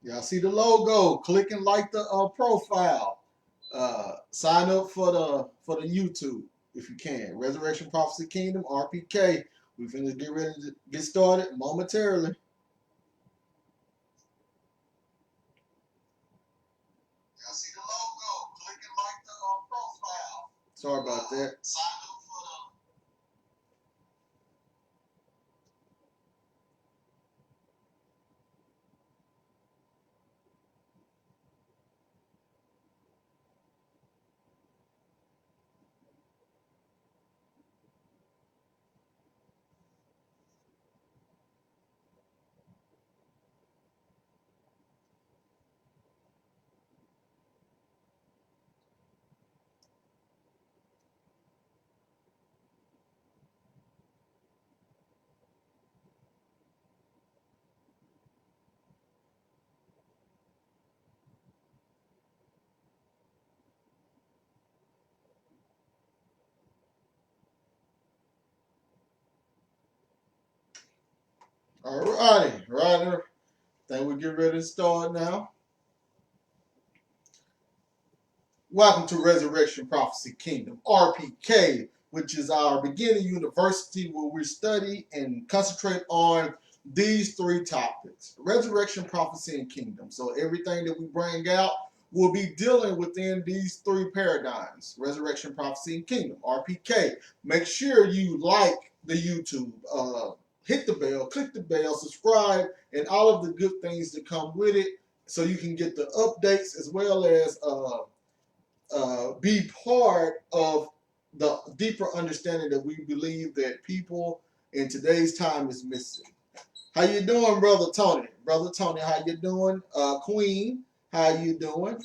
Y'all see the logo? Click and like the profile. Sign up for the YouTube if you can. Resurrection Prophecy Kingdom (RPK). We finna get ready to get started momentarily. Y'all see the logo? Click and like the profile. Sorry about that. Sign up for the. Alrighty, Ryder. Think we get ready to start now. Welcome to Resurrection Prophecy Kingdom (RPK), which is our beginning university where we study and concentrate on these three topics: resurrection, prophecy, and kingdom. So everything that we bring out will be dealing within these three paradigms: resurrection, prophecy, and kingdom (RPK). Make sure you like the YouTube, hit the bell, click the bell, subscribe, and all of the good things that come with it, so you can get the updates as well as be part of the deeper understanding that we believe that people in today's time is missing. How you doing, Brother Tony? Brother Tony, how you doing? Queen, how you doing?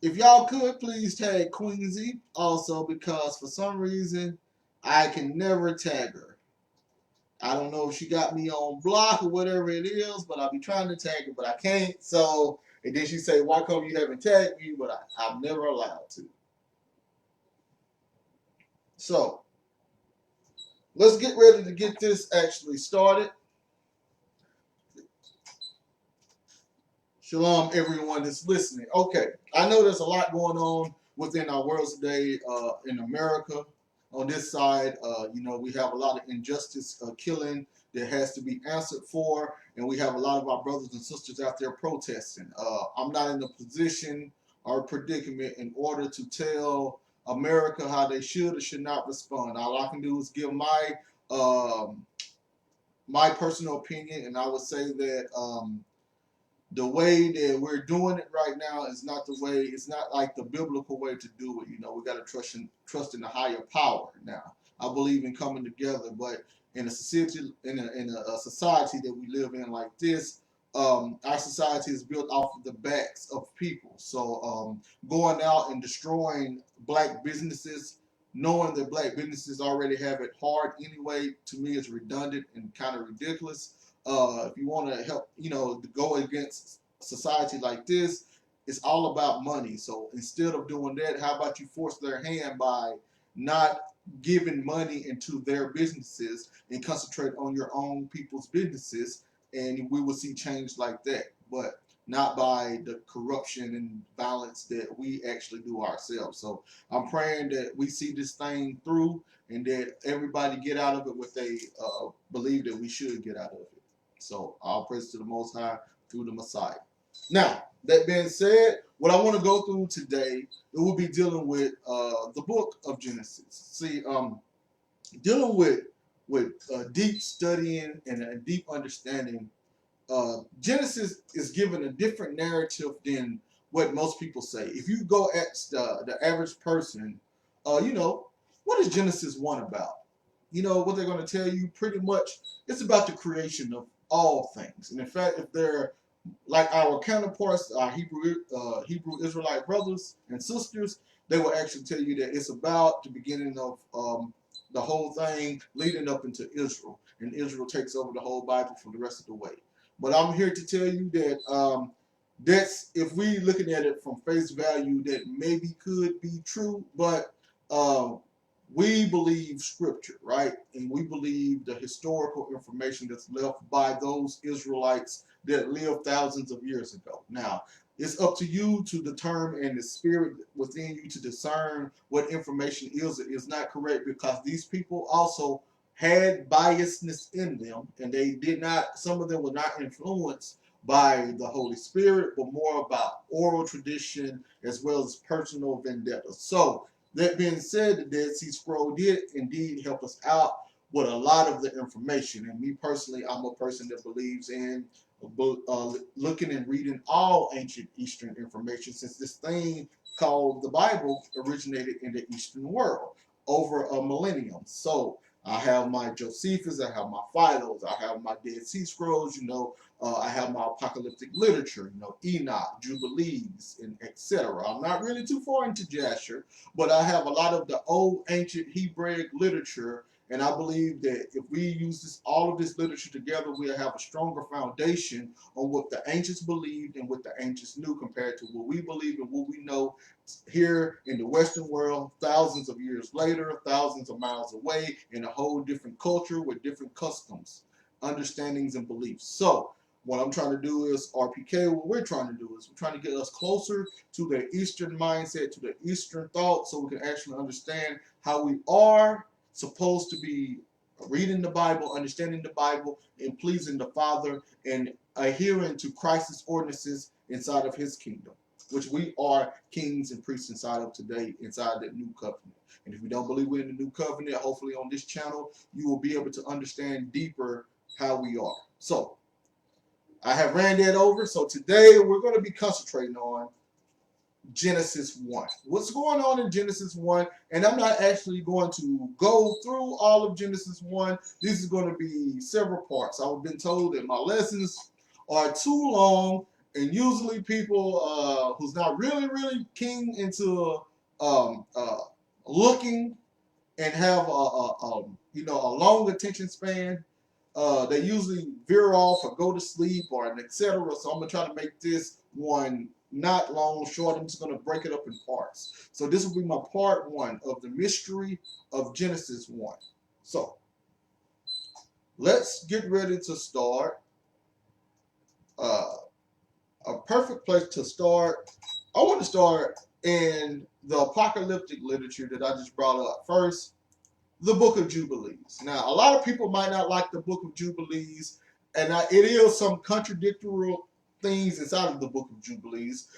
If y'all could please tag Queensy also, because for some reason I can never tag her. I don't know if she got me on block or whatever it is, but I'll be trying to tag her, but I can't. So, and then she say, "Why come you haven't tagged me?" But I'm never allowed to. So, let's get ready to get this actually started. Shalom, everyone that's listening. Okay, I know there's a lot going on within our world today in America. On this side, we have a lot of injustice, killing that has to be answered for, and we have a lot of our brothers and sisters out there protesting. I'm not in a position or predicament in order to tell America how they should or should not respond. All I can do is give um, my personal opinion, and I would say that the way that we're doing it right now is not the way. It's not like the biblical way to do it. We got to trust in the higher power. Now, I believe in coming together, but in a society in a society that we live in like this, our society is built off of the backs of people. So going out and destroying black businesses, knowing that black businesses already have it hard anyway, to me is redundant and kind of ridiculous. If you want to help, to go against society like this, it's all about money. So instead of doing that, how about you force their hand by not giving money into their businesses and concentrate on your own people's businesses, and we will see change like that. But not by the corruption and violence that we actually do ourselves. So I'm praying that we see this thing through and that everybody get out of it what they believe that we should get out of it. So all praise to the Most High through the Messiah. Now, that being said, what I want to go through today, it will be dealing with the book of Genesis. See, dealing with deep studying and a deep understanding, Genesis is given a different narrative than what most people say. If you go at the average person, what is Genesis 1 about? What they're going to tell you pretty much, it's about the creation of all things. And in fact, if they're like our counterparts, our Hebrew Israelite brothers and sisters, they will actually tell you that it's about the beginning of the whole thing leading up into Israel. And Israel takes over the whole Bible for the rest of the way. But I'm here to tell you that that's, if we looking at it from face value, that maybe could be true, but we believe scripture, right? And we believe the historical information that's left by those Israelites that lived thousands of years ago. Now, it's up to you to determine, and the spirit within you to discern what information is or is not correct, because these people also had biasness in them, and they did not, some of them were not influenced by the Holy Spirit, but more about oral tradition as well as personal vendetta. So, that being said, the Dead Sea Scroll did indeed help us out with a lot of the information. And me personally, I'm a person that believes in looking and reading all ancient Eastern information, since this thing called the Bible originated in the Eastern world over a millennium. So I have my Josephus, I have my Philos, I have my Dead Sea Scrolls, I have my apocalyptic literature, Enoch, Jubilees, and etc. I'm not really too far into Jasher, but I have a lot of the old ancient Hebraic literature, and I believe that if we use all of this literature together, we'll have a stronger foundation on what the ancients believed and what the ancients knew compared to what we believe and what we know here in the Western world thousands of years later, thousands of miles away, in a whole different culture with different customs, understandings, and beliefs. So what I'm trying to do is RPK, what we're trying to do is we're trying to get us closer to the Eastern mindset, to the Eastern thought, so we can actually understand how we are supposed to be reading the Bible, understanding the Bible, and pleasing the Father, and adhering to Christ's ordinances inside of his kingdom, which we are kings and priests inside of today, inside the new covenant. And if you don't believe we're in the new covenant, hopefully on this channel, you will be able to understand deeper how we are. So I have ran that over. So today we're going to be concentrating on Genesis 1. What's going on in Genesis 1? And I'm not actually going to go through all of Genesis 1. This is going to be several parts. I've been told that my lessons are too long, and usually people who's not really keen into looking and have a long attention span, they usually veer off or go to sleep or etc. So I'm gonna try to make this one not long, short. I'm just gonna break it up in parts. So this will be my part 1 of the mystery of Genesis 1. So let's get ready to start. A perfect place to start. I want to start in the apocalyptic literature that I just brought up first. The Book of Jubilees. Now, a lot of people might not like the Book of Jubilees, and it is some contradictory things inside of the Book of Jubilees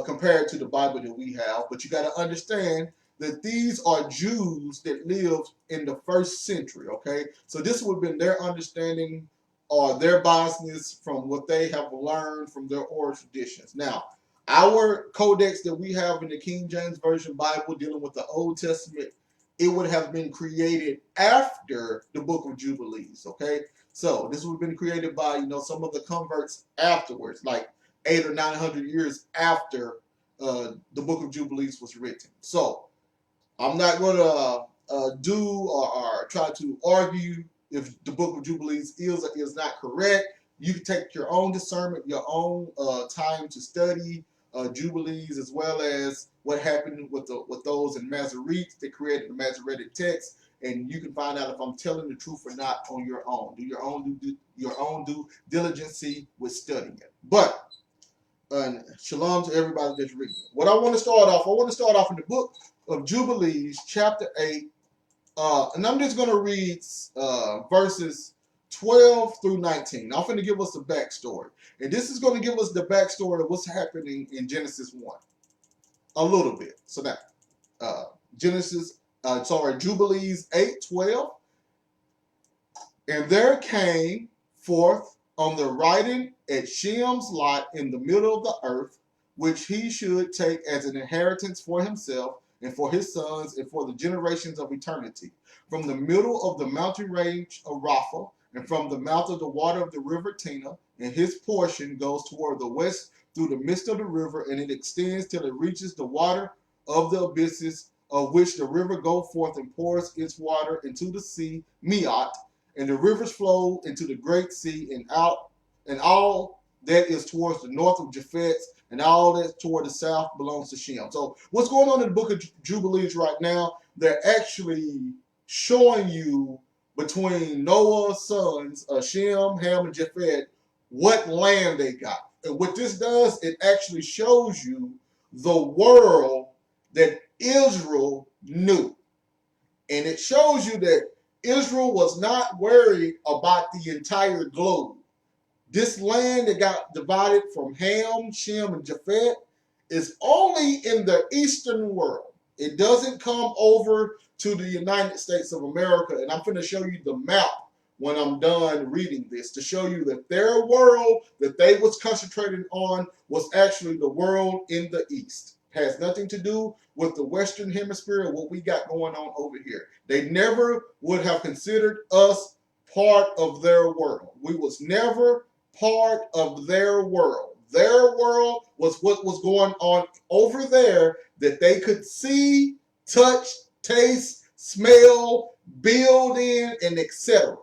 compared to the Bible that we have. But you got to understand that these are Jews that lived in the 1st century, okay? So this would have been their understanding or their biasness from what they have learned from their oral traditions. Now, our codex that we have in the King James Version Bible dealing with the Old Testament, it would have been created after the Book of Jubilees, okay? So this would have been created by, some of the converts afterwards, like 800 or 900 years after the Book of Jubilees was written. So I'm not going to do or try to argue if the Book of Jubilees is or is not correct. You can take your own discernment, your own time to study Jubilees, as well as what happened with those in Masoretes that created the Masoretic text, and you can find out if I'm telling the truth or not on your own. Do your own due diligence with studying it. But shalom to everybody that's reading. What I want to start off in the Book of Jubilees, chapter 8, and I'm just going to read verses 12 through 19. I'm going to give us a backstory. And this is going to give us the backstory of what's happening in Genesis 1. A little bit. So now, Jubilees 8:12. And there came forth on the writing at Shem's lot in the middle of the earth, which he should take as an inheritance for himself and for his sons and for the generations of eternity. From the middle of the mountain range of Rapha, and from the mouth of the water of the river Tina, and his portion goes toward the west through the midst of the river, and it extends till it reaches the water of the abysses, of which the river go forth and pours its water into the sea, Miat, and the rivers flow into the great sea, and all that is towards the north of Japhet, and all that toward the south belongs to Shem. So what's going on in the book of Jubilees right now, they're actually showing you between Noah's sons, Shem, Ham, and Japhet, what land they got. And what this does, it actually shows you the world that Israel knew. And it shows you that Israel was not worried about the entire globe. This land that got divided from Ham, Shem, and Japhet is only in the eastern world. It doesn't come over to the United States of America. And I'm going to show you the map when I'm done reading this to show you that their world that they was concentrating on was actually the world in the east. It has nothing to do with the Western Hemisphere and what we got going on over here. They never would have considered us part of their world. We was never part of their world. Their world was what was going on over there that they could see, touch, taste, smell, build in, and etc.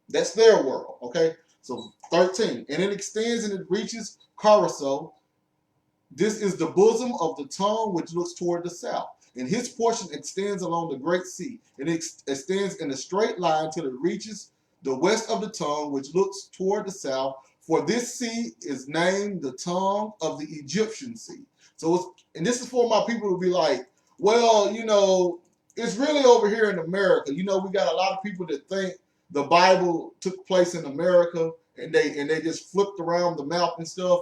That's their world, okay? So 13. And it extends and it reaches Caruso. This is the bosom of the tongue which looks toward the south. And his portion extends along the great sea. And it extends in a straight line till it reaches the west of the tongue which looks toward the south. For this sea is named the tongue of the Egyptian sea. So, and this is for my people to be like, well, you know, it's really over here in America. You know, we got a lot of people that think the Bible took place in America and they just flipped around the map and stuff.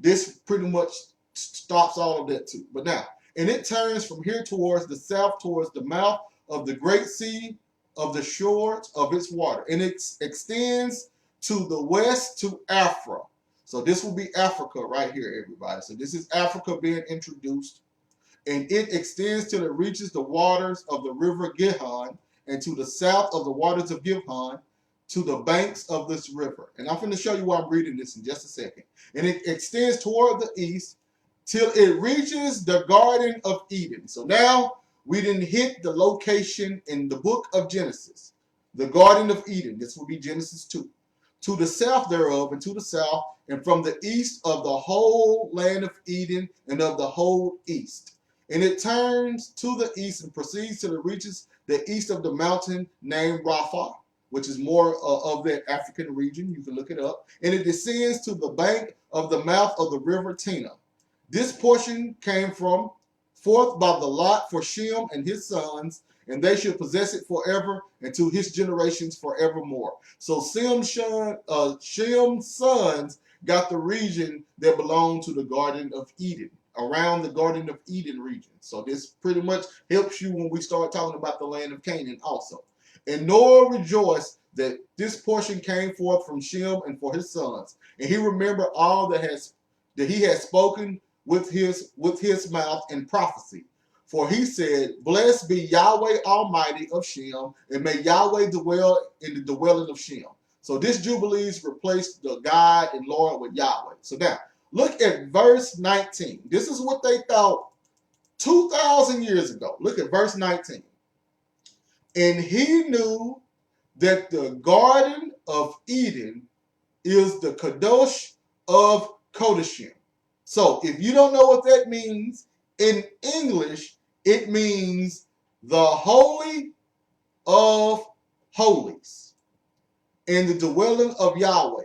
This pretty much stops all of that too. But now, and it turns from here towards the south, towards the mouth of the great sea, of the shores of its water. And it extends to the west to Africa. So this will be Africa right here, everybody. So this is Africa being introduced. And it extends till it reaches the waters of the river Gihon, and to the south of the waters of Gihon, to the banks of this river. And I'm going to show you why I'm reading this in just a second. And it extends toward the east till it reaches the Garden of Eden. So now we didn't hit the location in the book of Genesis. The Garden of Eden. This will be Genesis 2. To the south thereof, and to the south, and from the east of the whole land of Eden, and of the whole east. And it turns to the east and proceeds till it reaches the east of the mountain named Rapha, which is more of that African region. You can look it up. And it descends to the bank of the mouth of the river Tina. This portion came from forth by the lot for Shem and his sons, and they should possess it forever, and to his generations forevermore. So Shem's sons got the region that belonged to the Garden of Eden, around the Garden of Eden region. So this pretty much helps you when we start talking about the land of Canaan also. And Noah rejoiced that this portion came forth from Shem and for his sons. And he remembered all that he had spoken with his mouth in prophecy. For he said, blessed be Yahweh Almighty of Shem, and may Yahweh dwell in the dwelling of Shem. So this Jubilees replaced the God and Lord with Yahweh. So now, look at verse 19. This is what they thought 2,000 years ago. Look at verse 19. And he knew that the Garden of Eden is the Kadosh of Kodashim. So if you don't know what that means, in English, it means the Holy of Holies, and the dwelling of Yahweh.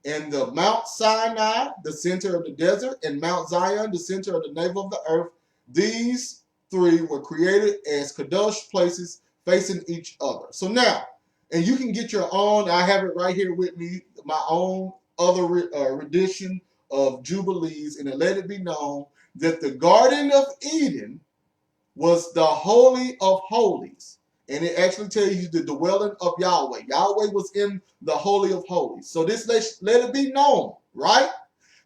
And the Mount Sinai, the center of the desert, and Mount Zion, the center of the navel of the earth, these three were created as Kadosh places facing each other. So now, and you can get your own, I have it right here with me, my own other rendition of Jubilees, and let it be known that the Garden of Eden was the Holy of Holies. And it actually tells you the dwelling of Yahweh. Yahweh was in the Holy of Holies. So this let it be known, right?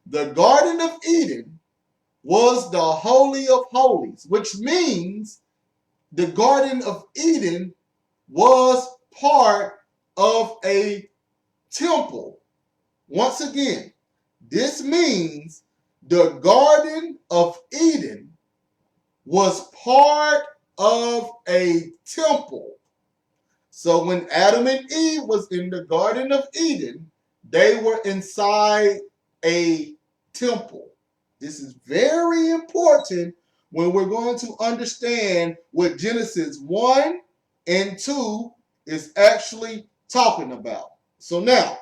The Garden of Eden was the Holy of Holies, which means the Garden of Eden was part of a temple. Once again, this means the Garden of Eden was part of a temple. So when Adam and Eve was in the Garden of Eden, they were inside a temple. This is very important when we're going to understand what Genesis 1 and 2 is actually talking about. So now,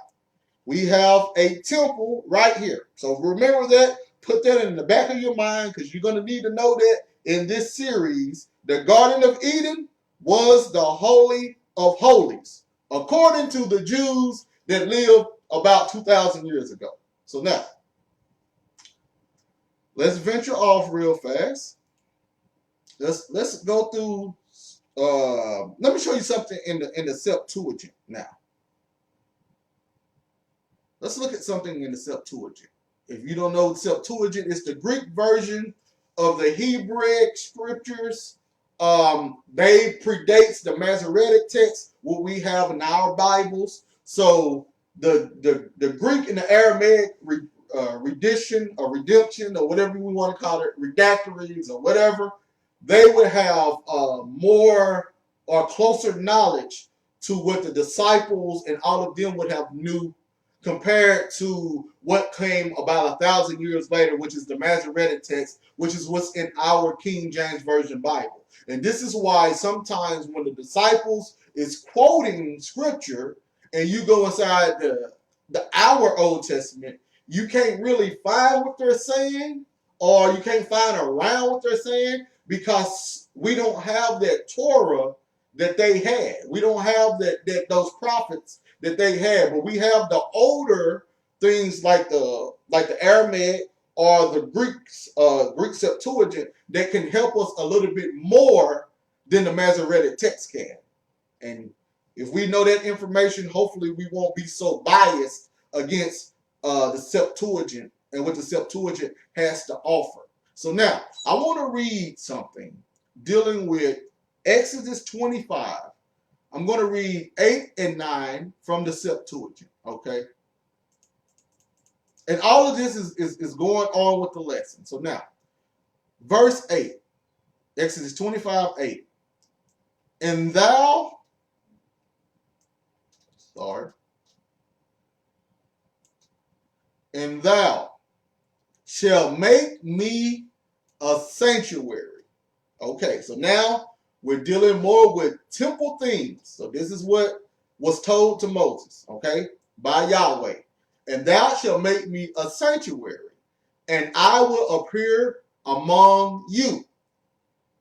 we have a temple right here. So remember that. Put that in the back of your mind because you're going to need to know that in this series, the Garden of Eden was the Holy of Holies, according to the Jews that lived about 2,000 years ago. So now, let's venture off real fast. Let's go through. Let me show you something in the Septuagint now. Let's look at something in the Septuagint. If you don't know the Septuagint, it's the Greek version of the Hebrew scriptures. They predates the Masoretic text, what we have in our Bibles. So the Greek and the Aramaic redemption or whatever we want to call it, redactories or whatever, they would have more or closer knowledge to what the disciples and all of them would have knew compared to what came about 1,000 years later, which is the Masoretic text, which is what's in our King James Version Bible. And this is why sometimes when the disciples is quoting scripture and you go inside our Old Testament, you can't really find what they're saying, or you can't find around what they're saying, because we don't have that Torah that they had. We don't have those prophets that they had, but we have the older things like the Aramaic or the Greek Septuagint that can help us a little bit more than the Masoretic text can. And if we know that information, hopefully we won't be so biased against the Septuagint and what the Septuagint has to offer. So now, I want to read something dealing with Exodus 25. I'm going to read 8 and 9 from the Septuagint, okay? And all of this is going on with the lesson. So now, verse 8, Exodus 25, 8. And thou shalt make me a sanctuary. Okay, so now we're dealing more with temple things. So this is what was told to Moses, okay, by Yahweh. And thou shalt make me a sanctuary, and I will appear among you.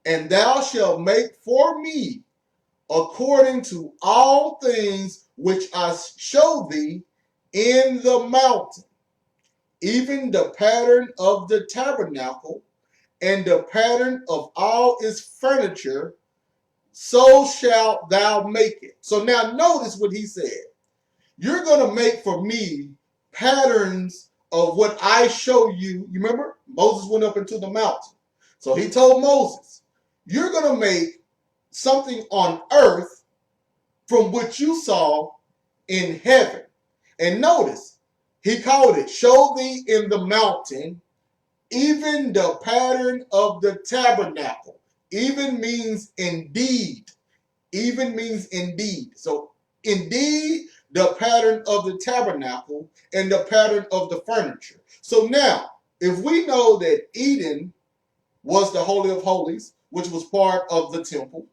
And thou shalt make for me according to all things which I show thee in the mountain, even the pattern of the tabernacle and the pattern of all its furniture, so shalt thou make it. So now notice what he said. You're going to make for me patterns of what I show you. You remember? Moses went up into the mountain. So he told Moses, you're going to make something on earth from what you saw in heaven. And notice, he called it, show thee in the mountain, even the pattern of the tabernacle. Even means indeed. Even means indeed. So indeed, the pattern of the tabernacle and the pattern of the furniture. So now, if we know that Eden was the Holy of Holies, which was part of the temple,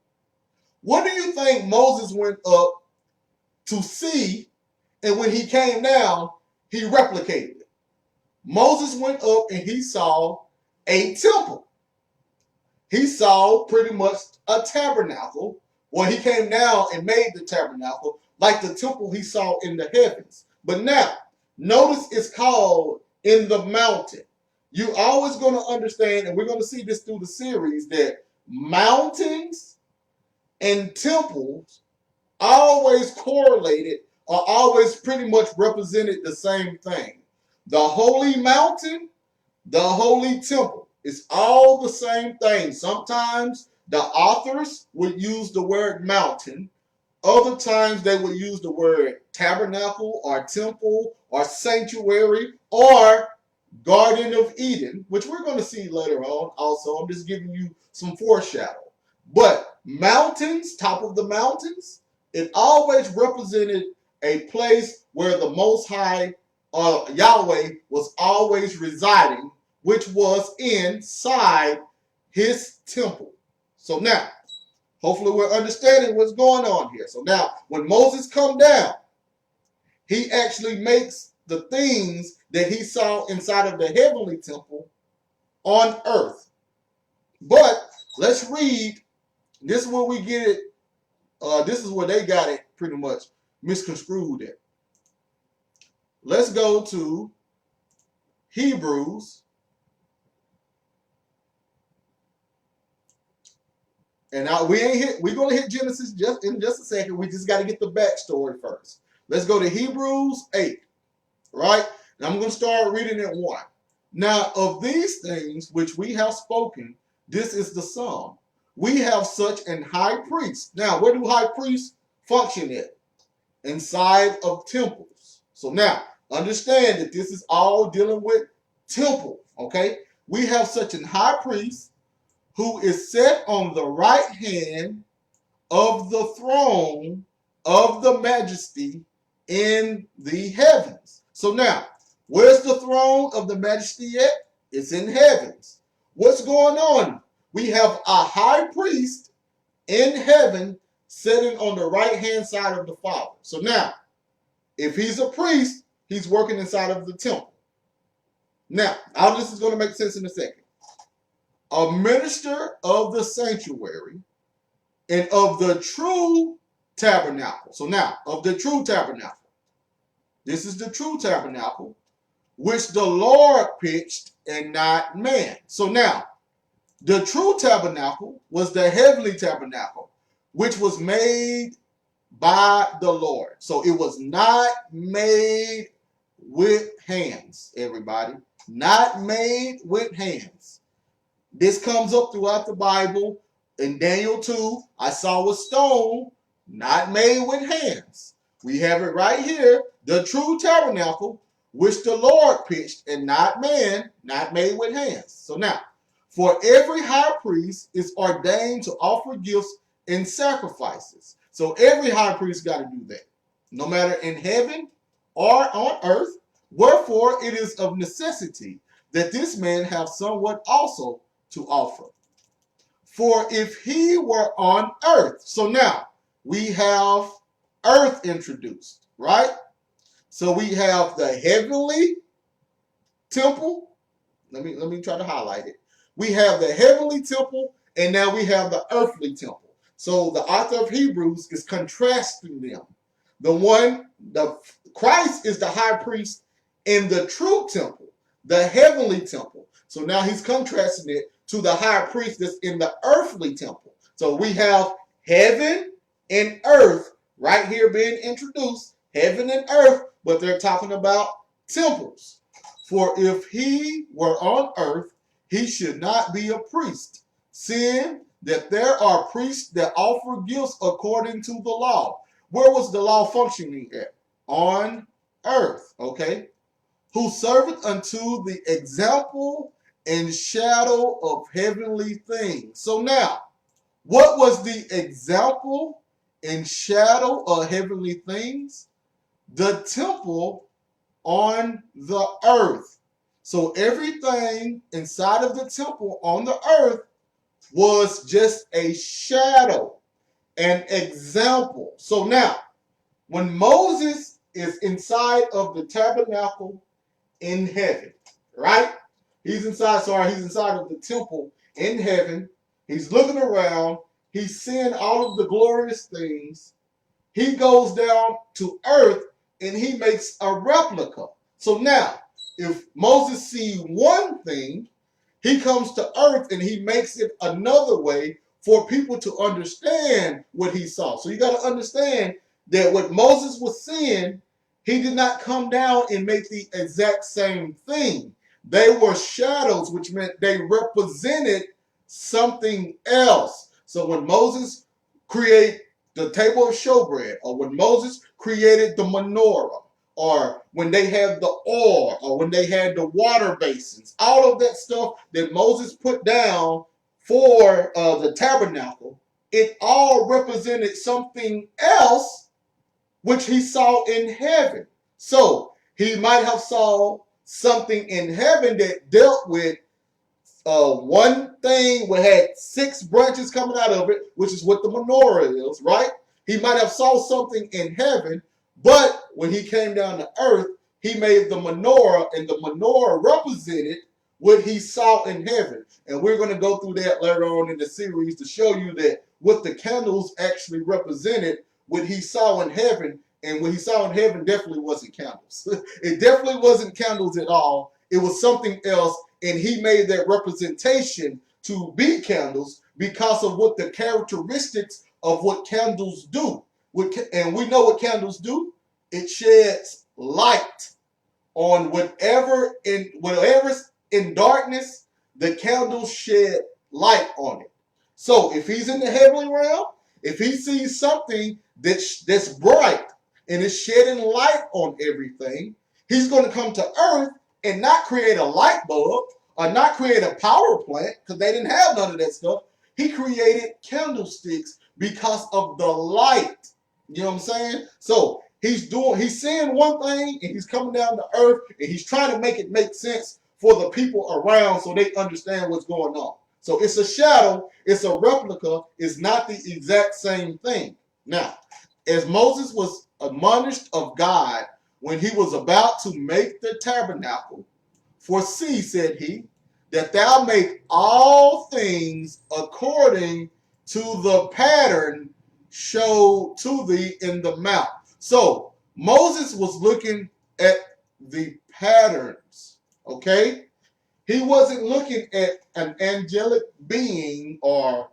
what do you think Moses went up to see, and when he came down, he replicated it? Moses went up and he saw a temple. He saw pretty much a tabernacle. Well, he came down and made the tabernacle like the temple he saw in the heavens. But now, notice it's called in the mountain. You're always going to understand, and we're going to see this through the series, that mountains and temples always correlated or always pretty much represented the same thing. The holy mountain, the holy temple. It's all the same thing. Sometimes the authors would use the word mountain. Other times they would use the word tabernacle or temple or sanctuary or Garden of Eden, which we're going to see later on also. I'm just giving you some foreshadow. But mountains, top of the mountains, it always represented a place where the Most High Yahweh was always residing, which was inside his temple. So now, hopefully we're understanding what's going on here. So now, when Moses come down, he actually makes the things that he saw inside of the heavenly temple on earth. But let's read. This is where we get it. This is where they got it pretty much misconstrued at. Let's go to Hebrews. And now we're gonna hit Genesis just in just a second. We just got to get the backstory first. Let's go to Hebrews 8, right? And I'm gonna start reading at 1. Now, of these things which we have spoken, this is the sum. We have such an high priest. Now, where do high priests function at? Inside of temples. So now, understand that this is all dealing with temple, okay? We have such an high priest who is set on the right hand of the throne of the majesty in the heavens. So now, where's the throne of the majesty at? It's in heavens. What's going on? We have a high priest in heaven sitting on the right hand side of the Father. So now, if he's a priest, he's working inside of the temple. Now, all this is going to make sense in a second. A minister of the sanctuary and of the true tabernacle. So now, of the true tabernacle. This is the true tabernacle, which the Lord pitched and not man. So now, the true tabernacle was the heavenly tabernacle, which was made by the Lord. So it was not made with hands, everybody. Not made with hands. This comes up throughout the Bible. In Daniel 2, I saw a stone not made with hands. We have it right here. The true tabernacle, which the Lord pitched and not man, not made with hands. So now, for every high priest is ordained to offer gifts and sacrifices. So every high priest got to do that, no matter in heaven or on earth. Wherefore it is of necessity that this man have somewhat also to offer. For if he were on earth, so now we have earth introduced, right? So we have the heavenly temple. Let me try to highlight it. We have the heavenly temple, and now we have the earthly temple. So the author of Hebrews is contrasting them. The Christ is the high priest in the true temple, the heavenly temple. So now he's contrasting it to the high priest that's in the earthly temple. So we have heaven and earth right here being introduced, heaven and earth, but they're talking about temples. For if he were on earth, he should not be a priest, seeing that there are priests that offer gifts according to the law. Where was the law functioning at? On earth, okay? Who serveth unto the example and shadow of heavenly things. So now, what was the example and shadow of heavenly things? The temple on the earth. So everything inside of the temple on the earth was just a shadow, an example. So now, when Moses is inside of the tabernacle in heaven, right? He's inside of the temple in heaven. He's looking around. He's seeing all of the glorious things. He goes down to earth and he makes a replica. So now, if Moses sees one thing, he comes to earth and he makes it another way for people to understand what he saw. So you got to understand that what Moses was seeing, he did not come down and make the exact same thing. They were shadows, which meant they represented something else. So when Moses created the table of showbread, or when Moses created the menorah, or when they had the oil, or when they had the water basins, all of that stuff that Moses put down for the tabernacle, it all represented something else which he saw in heaven. So He might have saw something in heaven that dealt with one thing that had 6 branches coming out of it, which is what the menorah is, right? He might have saw something in heaven, but when he came down to earth, he made the menorah, and the menorah represented what he saw in heaven. And we're going to go through that later on in the series to show you that what the candles actually represented, what he saw in heaven, and what he saw in heaven definitely wasn't candles. It definitely wasn't candles at all. It was something else, and he made that representation to be candles because of what the characteristics of what candles do. And we know what candles do. It sheds light on whatever's in darkness. The candles shed light on it. So if he's in the heavenly realm, if he sees something that's bright and is shedding light on everything, he's going to come to earth and not create a light bulb or not create a power plant, because they didn't have none of that stuff. He created candlesticks because of the light. You know what I'm saying? So he's seeing one thing, and he's coming down to earth, and he's trying to make it make sense for the people around so they understand what's going on. So it's a shadow, it's a replica, it's not the exact same thing. Now, as Moses was admonished of God when he was about to make the tabernacle, for see, said he, that thou make all things according to the pattern showed to thee in the mount. So Moses was looking at the patterns, okay? He wasn't looking at an angelic being or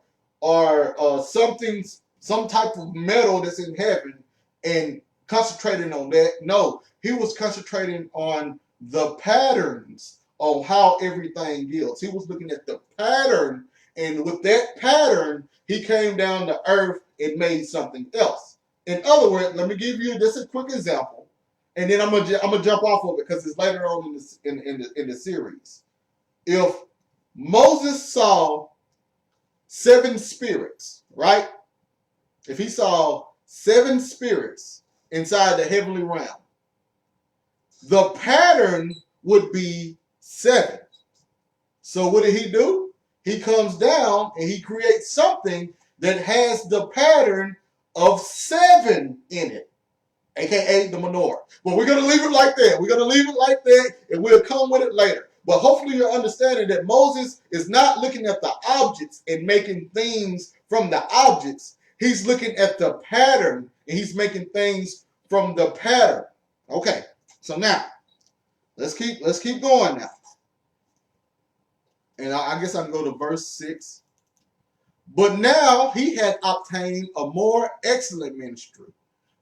something, some type of metal that's in heaven and concentrating on that. No, he was concentrating on the patterns of how everything deals. He was looking at the pattern, and with that pattern, he came down to earth and made something else. In other words, let me give you just a quick example, and then I'm gonna jump off of it because it's later on in the series. If Moses saw 7 spirits, right? If he saw 7 spirits inside the heavenly realm, the pattern would be 7. So what did he do? He comes down and he creates something that has the pattern of 7 in it, aka the menorah. But we're going to leave it like that. We're going to leave it like that, and we'll come with it later. But hopefully you're understanding that Moses is not looking at the objects and making things from the objects. He's looking at the pattern, and he's making things from the pattern. Okay, so now let's keep going now. And I guess I can go to verse 6. But now he had obtained a more excellent ministry,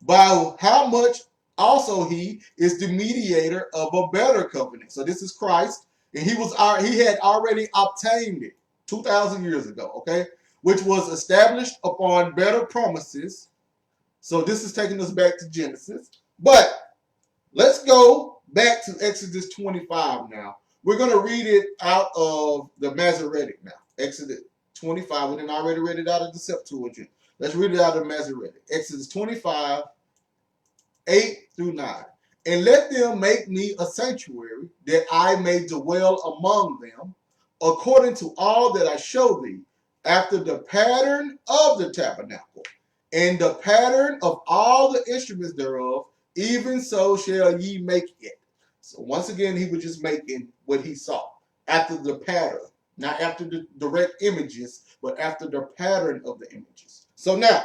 by how much also he is the mediator of a better covenant. So this is Christ, and he had already obtained it 2,000 years ago, okay, which was established upon better promises. So this is taking us back to Genesis. But let's go back to Exodus 25 now. We're going to read it out of the Masoretic now. Exodus 25. We didn't already read it out of the Septuagint. Let's read it out of the Masoretic. Exodus 25, 8 through 9. And let them make me a sanctuary, that I may dwell among them, according to all that I show thee, after the pattern of the tabernacle, and the pattern of all the instruments thereof, even so shall ye make it. So once again, he was just making what he saw after the pattern, not after the direct images, but after the pattern of the images. So now,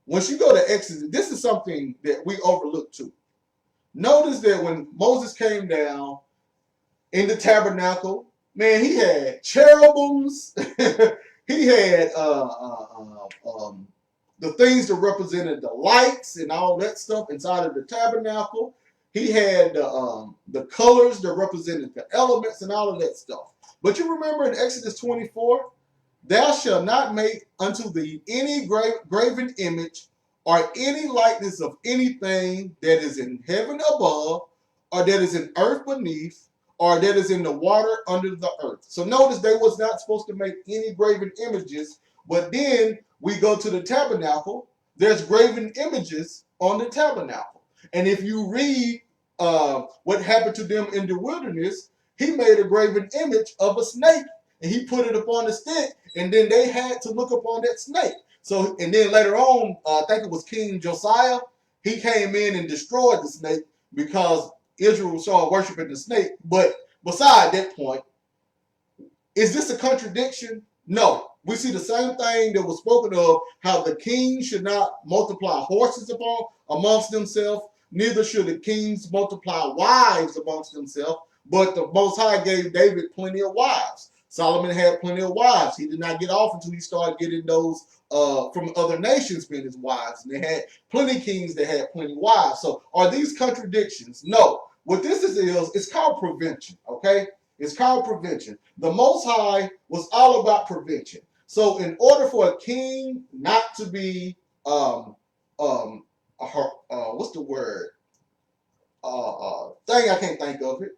once you go to Exodus, this is something that we overlook too. Notice that when Moses came down in the tabernacle, man, he had cherubims. He had the things that represented the lights and all that stuff inside of the tabernacle. He had the colors that represented the elements and all of that stuff. But you remember in Exodus 24, thou shalt not make unto thee any graven image or any likeness of anything that is in heaven above, or that is in earth beneath, or that is in the water under the earth. So notice they was not supposed to make any graven images, but then we go to the tabernacle, there's graven images on the tabernacle. And if you read what happened to them in the wilderness, he made a graven image of a snake and he put it upon the stick, and then they had to look upon that snake. So, and then later on, I think it was King Josiah, he came in and destroyed the snake because Israel started worshiping the snake. But beside that point, is this a contradiction? No. We see the same thing that was spoken of, how the king should not multiply horses amongst themselves, neither should the kings multiply wives amongst themselves, but the Most High gave David plenty of wives. Solomon had plenty of wives. He did not get off until he started getting those from other nations being his wives. And they had plenty of kings that had plenty of wives. So are these contradictions? No. What this is it's called prevention, okay? It's called prevention. The Most High was all about prevention. So in order for a king not to be, what's the word? Thing I can't think of it.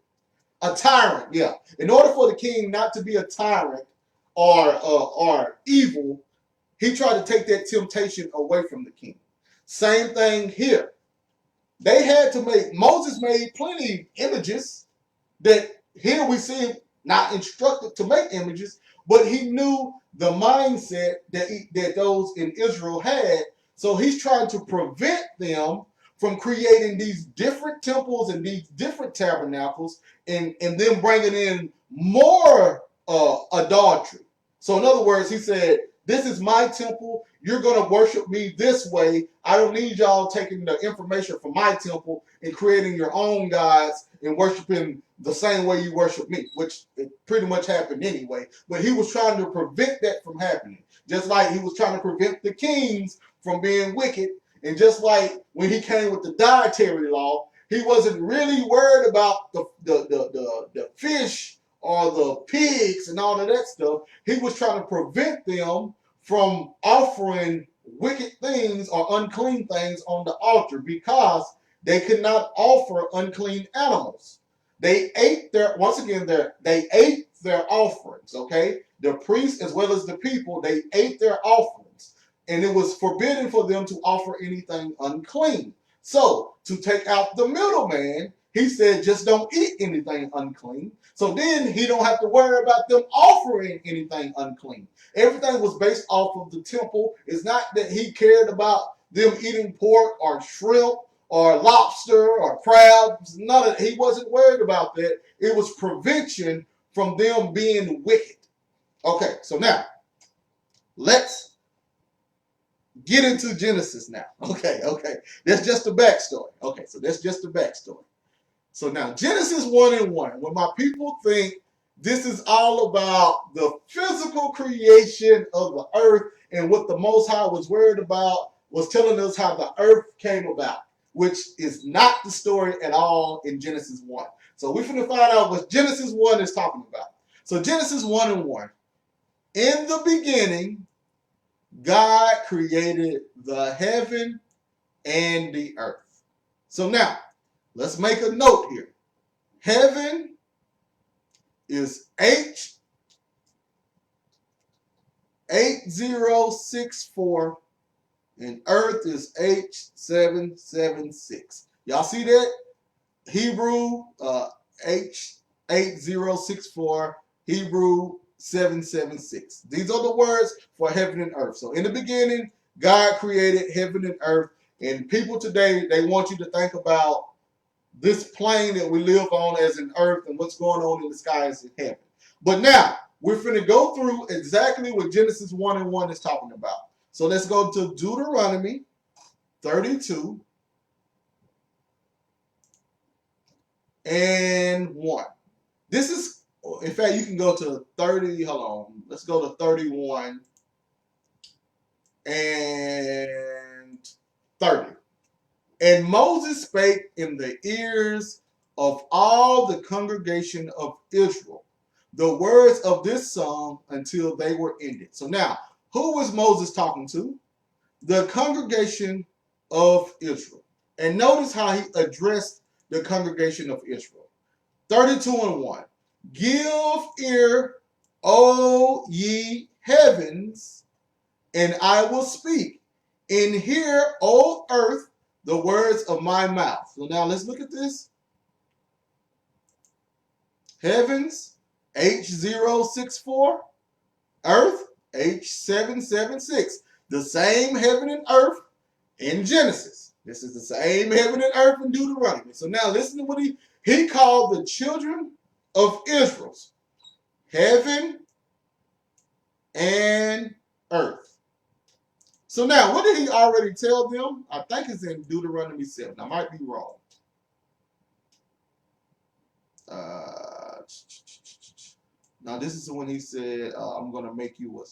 A tyrant, yeah. In order for the king not to be a tyrant or evil, he tried to take that temptation away from the king. Same thing here. Moses made plenty of images that here we see him not instructed to make images, but he knew the mindset that those in Israel had. So he's trying to prevent them from creating these different temples and these different tabernacles and then bringing in more adultery. So in other words, he said, this is my temple. You're going to worship me this way. I don't need y'all taking the information from my temple and creating your own gods and worshiping the same way you worship me, which it pretty much happened anyway. But he was trying to prevent that from happening. Just like he was trying to prevent the kings from being wicked. And just like when he came with the dietary law, he wasn't really worried about the fish or the pigs and all of that stuff. He was trying to prevent them from offering wicked things or unclean things on the altar because they could not offer unclean animals. They ate their offerings, okay? The priests as well as the people, they ate their offerings. And it was forbidden for them to offer anything unclean. So, to take out the middleman, he said, just don't eat anything unclean. So then he don't have to worry about them offering anything unclean. Everything was based off of the temple. It's not that he cared about them eating pork or shrimp or lobster or crabs. He wasn't worried about that. It was prevention from them being wicked. Okay, so now let's get into Genesis now. Okay. That's just the backstory. Okay, so that's just the backstory. So now Genesis 1:1, when my people think this is all about the physical creation of the earth and what the Most High was worried about was telling us how the earth came about, which is not the story at all in Genesis 1. So we're going to find out what Genesis 1 is talking about. So Genesis 1:1, in the beginning, God created the heaven and the earth. So now, let's make a note here. Heaven is H8064 and earth is H776. Y'all see that? Hebrew H8064, Hebrew 776. These are the words for heaven and earth. So in the beginning, God created heaven and earth. And people today, they want you to think about this plane that we live on as an earth and what's going on in the skies in heaven. But now, we're going to go through exactly what Genesis 1:1 is talking about. So let's go to Deuteronomy 32 and 1. This is, in fact, you can go to 30, hold on. Let's go to 31 and 30. And Moses spake in the ears of all the congregation of Israel the words of this song until they were ended. So now, who was Moses talking to? The congregation of Israel. And notice how he addressed the congregation of Israel. 32 and 1. Give ear, O ye heavens, and I will speak. And hear, O earth, the words of my mouth. So now let's look at this. Heavens, H064. Earth, H776. The same heaven and earth in Genesis. This is the same heaven and earth in Deuteronomy. So now listen to what he called the children of Israel. Heaven and earth. So now, what did he already tell them? I think it's in Deuteronomy 7. I might be wrong. Now, this is when he said, I'm going to make you a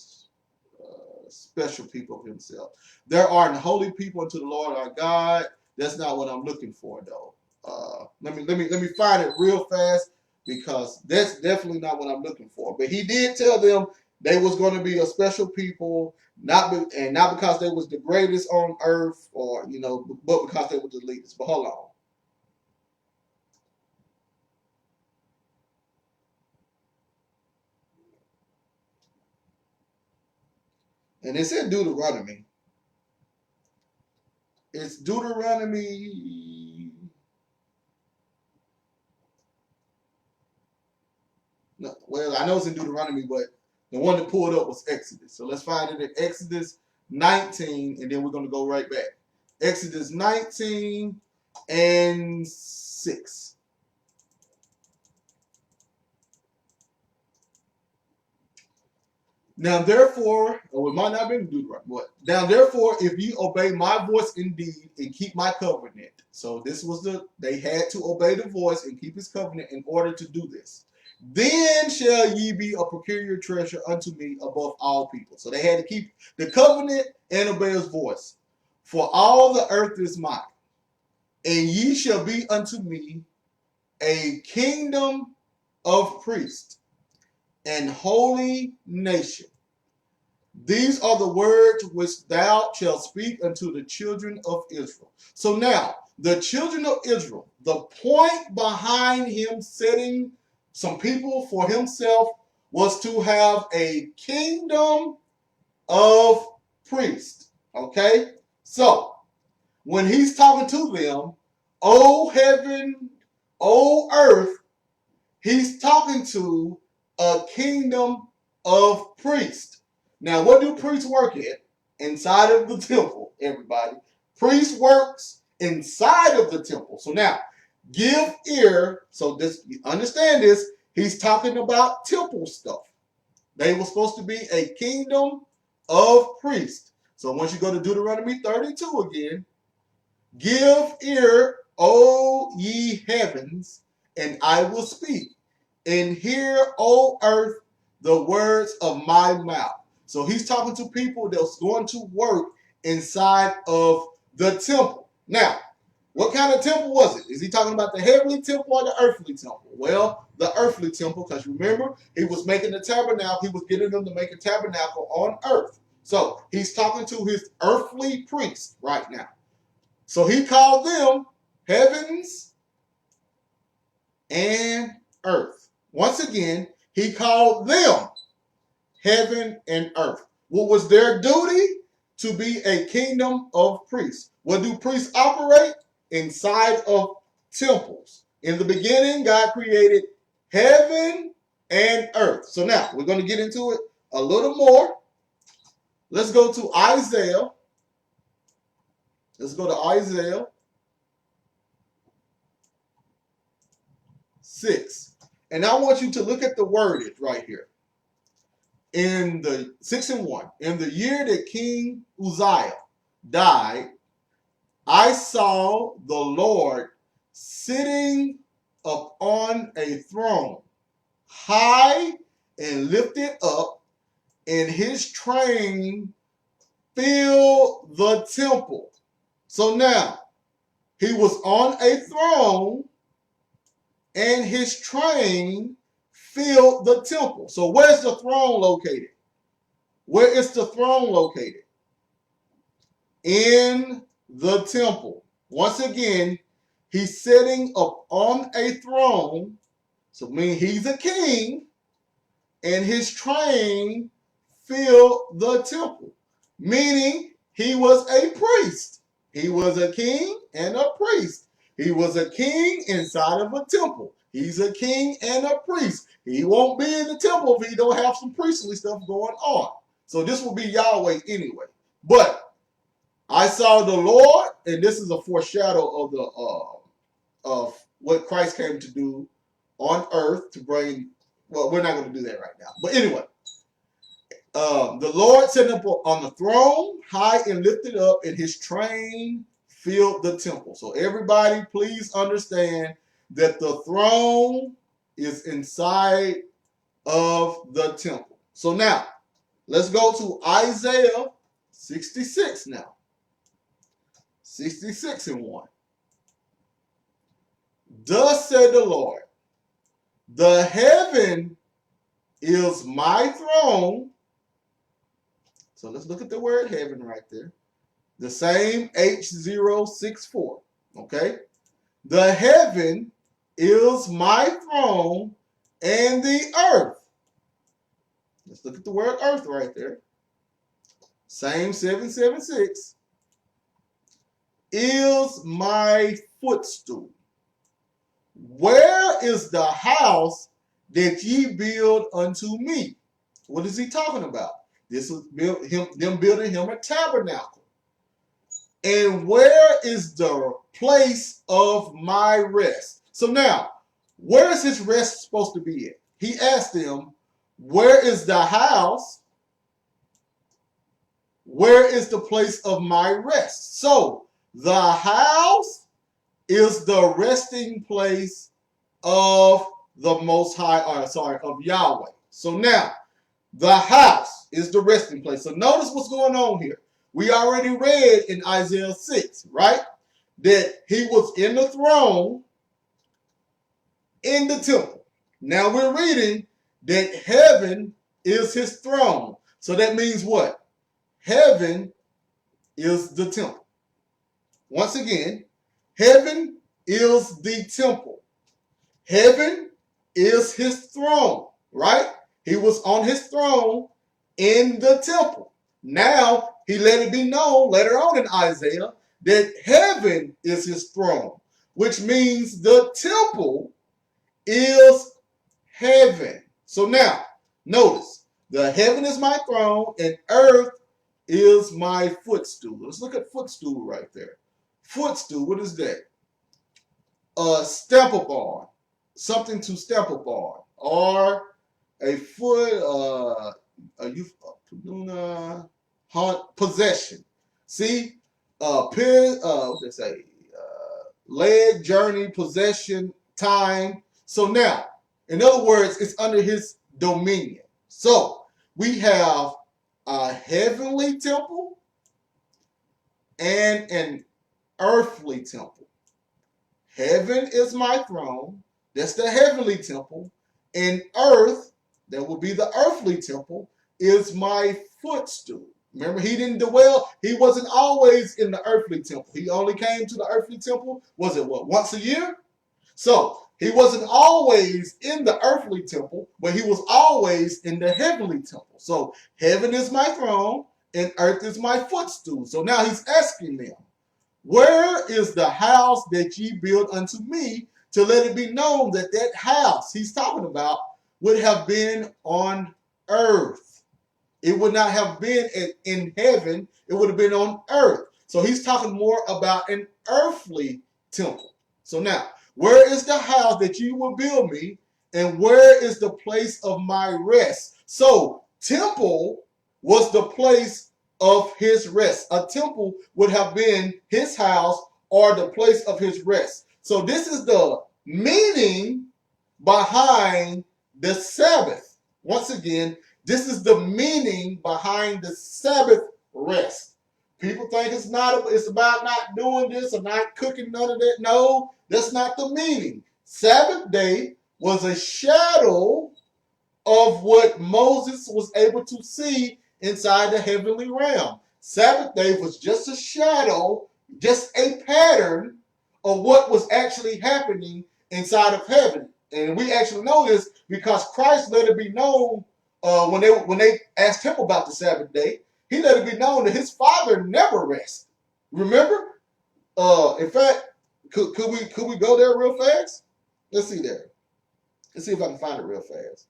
special people of himself. There are holy people unto the Lord our God. That's not what I'm looking for, though. Let me find it real fast, because that's definitely not what I'm looking for. But he did tell them they was going to be a special people, not because they was the greatest on earth, or but because they were the leaders. But hold on. And it's in Deuteronomy. It's Deuteronomy. No, well, I know it's in Deuteronomy, but the one that pulled up was Exodus. So let's find it in Exodus 19, and then we're going to go right back. Exodus 19 and 6. Now, therefore, it might not have been Deuteronomy, but now, therefore, if you obey my voice indeed and keep my covenant. So this was they had to obey the voice and keep his covenant in order to do this. Then shall ye be a peculiar treasure unto me above all people. So they had to keep the covenant and obey his voice. For all the earth is mine, and ye shall be unto me a kingdom of priests and holy nation. These are the words which thou shalt speak unto the children of Israel. So now, the children of Israel, the point behind him setting some people for himself was to have a kingdom of priests. Okay? So, when he's talking to them, O heaven, O earth, he's talking to a kingdom of priests. Now, what do priests work at? Inside of the temple, everybody. Priest works inside of the temple. So now, give ear. So this, understand this. He's talking about temple stuff. They were supposed to be a kingdom of priests. So once you go to Deuteronomy 32 again, give ear, O ye heavens, and I will speak. And hear, O earth, the words of my mouth. So he's talking to people that's going to work inside of the temple. Now, what kind of temple was it? Is he talking about the heavenly temple or the earthly temple? Well, the earthly temple, because remember, he was making the tabernacle. He was getting them to make a tabernacle on earth. So he's talking to his earthly priests right now. So he called them heavens and earth. Once again, he called them heaven and earth. What was their duty? To be a kingdom of priests. What do priests operate? Inside of temples. In the beginning, God created heaven and earth. So now, we're going to get into it a little more. Let's go to Isaiah. Let's go to Isaiah 6. And I want you to look at the wordage right here. In the 6 and 1, in the year that King Uzziah died, I saw the Lord sitting upon a throne, high and lifted up, and his train filled the temple. So now, he was on a throne, and his train filled the temple. So where's the throne located? Where is the throne located? In the temple. Once again, he's sitting up on a throne. So mean he's a king, and his train filled the temple. Meaning he was a priest. He was a king and a priest. He was a king inside of a temple. He's a king and a priest. He won't be in the temple if he don't have some priestly stuff going on. So this will be Yahweh anyway. But I saw the Lord, and this is a foreshadow of the of what Christ came to do on earth to bring. Well, we're not going to do that right now. But anyway, the Lord sat up on the throne, high and lifted up, and his train filled the temple. So everybody, please understand that the throne is inside of the temple. So now, let's go to Isaiah 66 now. 66:1. Thus said the Lord, the heaven is my throne. So let's look at the word heaven right there. The same H064. Okay? The heaven is my throne and the earth. Let's look at the word earth right there. Same 776. Is my footstool. Where is the house that ye build unto me? What is he talking about? This is them building him a tabernacle. And where is the place of my rest? So now, where is his rest supposed to be at? He asked them, where is the house? Where is the place of my rest? So, the house is the resting place of the Most High, of Yahweh. So now, the house is the resting place. So notice what's going on here. We already read in Isaiah 6, right? That he was in the throne in the temple. Now we're reading that heaven is his throne. So that means what? Heaven is the temple. Once again, heaven is the temple. Heaven is his throne, right? He was on his throne in the temple. Now, he let it be known later on in Isaiah that heaven is his throne, which means the temple is heaven. So now, notice, the heaven is my throne and earth is my footstool. Let's look at footstool right there. Footstool, what is that? A stamp upon, something to stamp upon, or a foot, possession. See, what they say? Leg, journey, possession, time. So now, in other words, it's under his dominion. So we have a heavenly temple and an earthly temple. Heaven is my throne. That's the heavenly temple. And earth, that will be the earthly temple, is my footstool. Remember, he didn't dwell. He wasn't always in the earthly temple. He only came to the earthly temple, was it what, once a year? So he wasn't always in the earthly temple, but he was always in the heavenly temple. So heaven is my throne and earth is my footstool. So now he's asking them, where is the house that ye build unto me, to let it be known that that house he's talking about would have been on earth. It would not have been in heaven. It would have been on earth. So he's talking more about an earthly temple. So now, where is the house that you will build me, and where is the place of my rest? So temple was the place of his rest. A temple would have been his house or the place of his rest. So this is the meaning behind the Sabbath. Once again, this is the meaning behind the Sabbath rest. People think it's about not doing this or not cooking, none of that. No, that's not the meaning. Sabbath day was a shadow of what Moses was able to see inside the heavenly realm. Sabbath day was just a shadow, just a pattern of what was actually happening inside of heaven. And we actually know this because Christ let it be known when they asked him about the Sabbath day. He let it be known that his Father never rests. Remember? In fact, could we go there real fast? Let's see there. Let's see if I can find it real fast.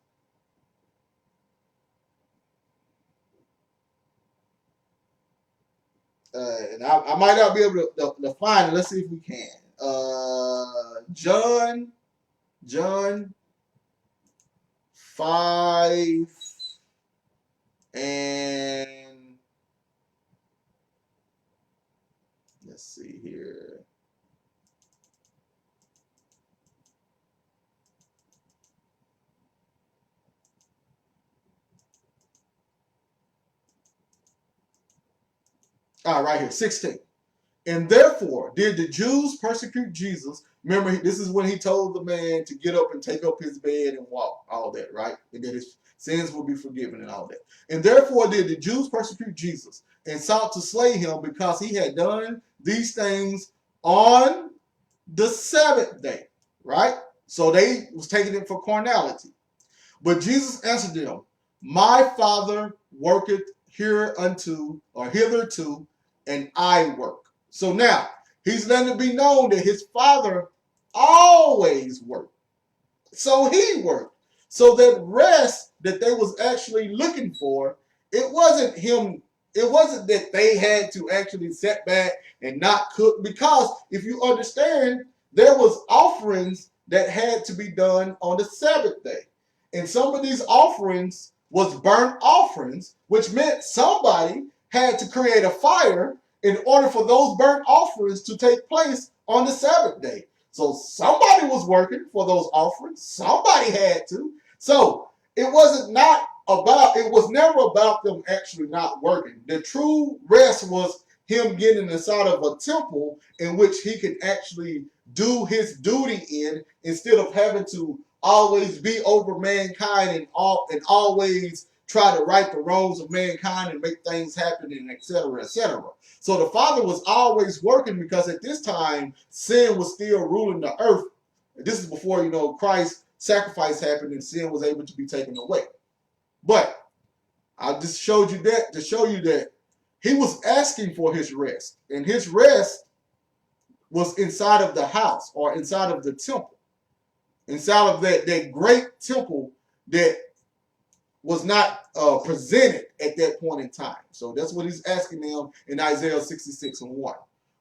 And I might not be able to find it. Let's see if we can. John 5 and let's see here. All right, right here, 16. And therefore did the Jews persecute Jesus. Remember, this is when he told the man to get up and take up his bed and walk, all that, right? And that his sins will be forgiven and all that. And therefore did the Jews persecute Jesus and sought to slay him because he had done these things on the Sabbath day, right? So they was taking it for carnality. But Jesus answered them, my Father worketh hereunto or hitherto, and I work. So now he's letting it be known that his Father always worked. So he worked. So that rest that they was actually looking for, it wasn't him. It wasn't that they had to actually sit back and not cook, because if you understand, there was offerings that had to be done on the Sabbath day. And some of these offerings was burnt offerings, which meant somebody had to create a fire in order for those burnt offerings to take place on the Sabbath day. So somebody was working for those offerings. Somebody had to. So it was never about them actually not working. The true rest was him getting inside of a temple in which he could actually do his duty in, instead of having to always be over mankind and always try to right the wrongs of mankind and make things happen, and etc., etc. So the Father was always working, because at this time sin was still ruling the earth. This is before, Christ's sacrifice happened and sin was able to be taken away. But I just showed you that to show you that he was asking for his rest, and his rest was inside of the house, or inside of the temple, inside of that great temple that was not presented at that point in time. So that's what he's asking them in Isaiah 66 and 1.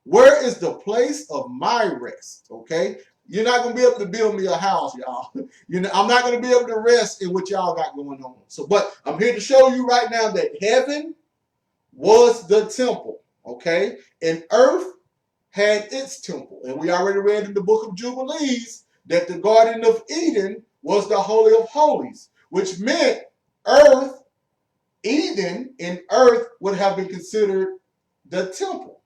Where is the place of my rest? Okay, you're not going to be able to build me a house, y'all. I'm not going to be able to rest in what y'all got going on. So, but I'm here to show you right now that heaven was the temple, okay, and earth had its temple. And we already read in the book of Jubilees that the Garden of Eden was the Holy of Holies, which meant earth, Eden in earth would have been considered the temple.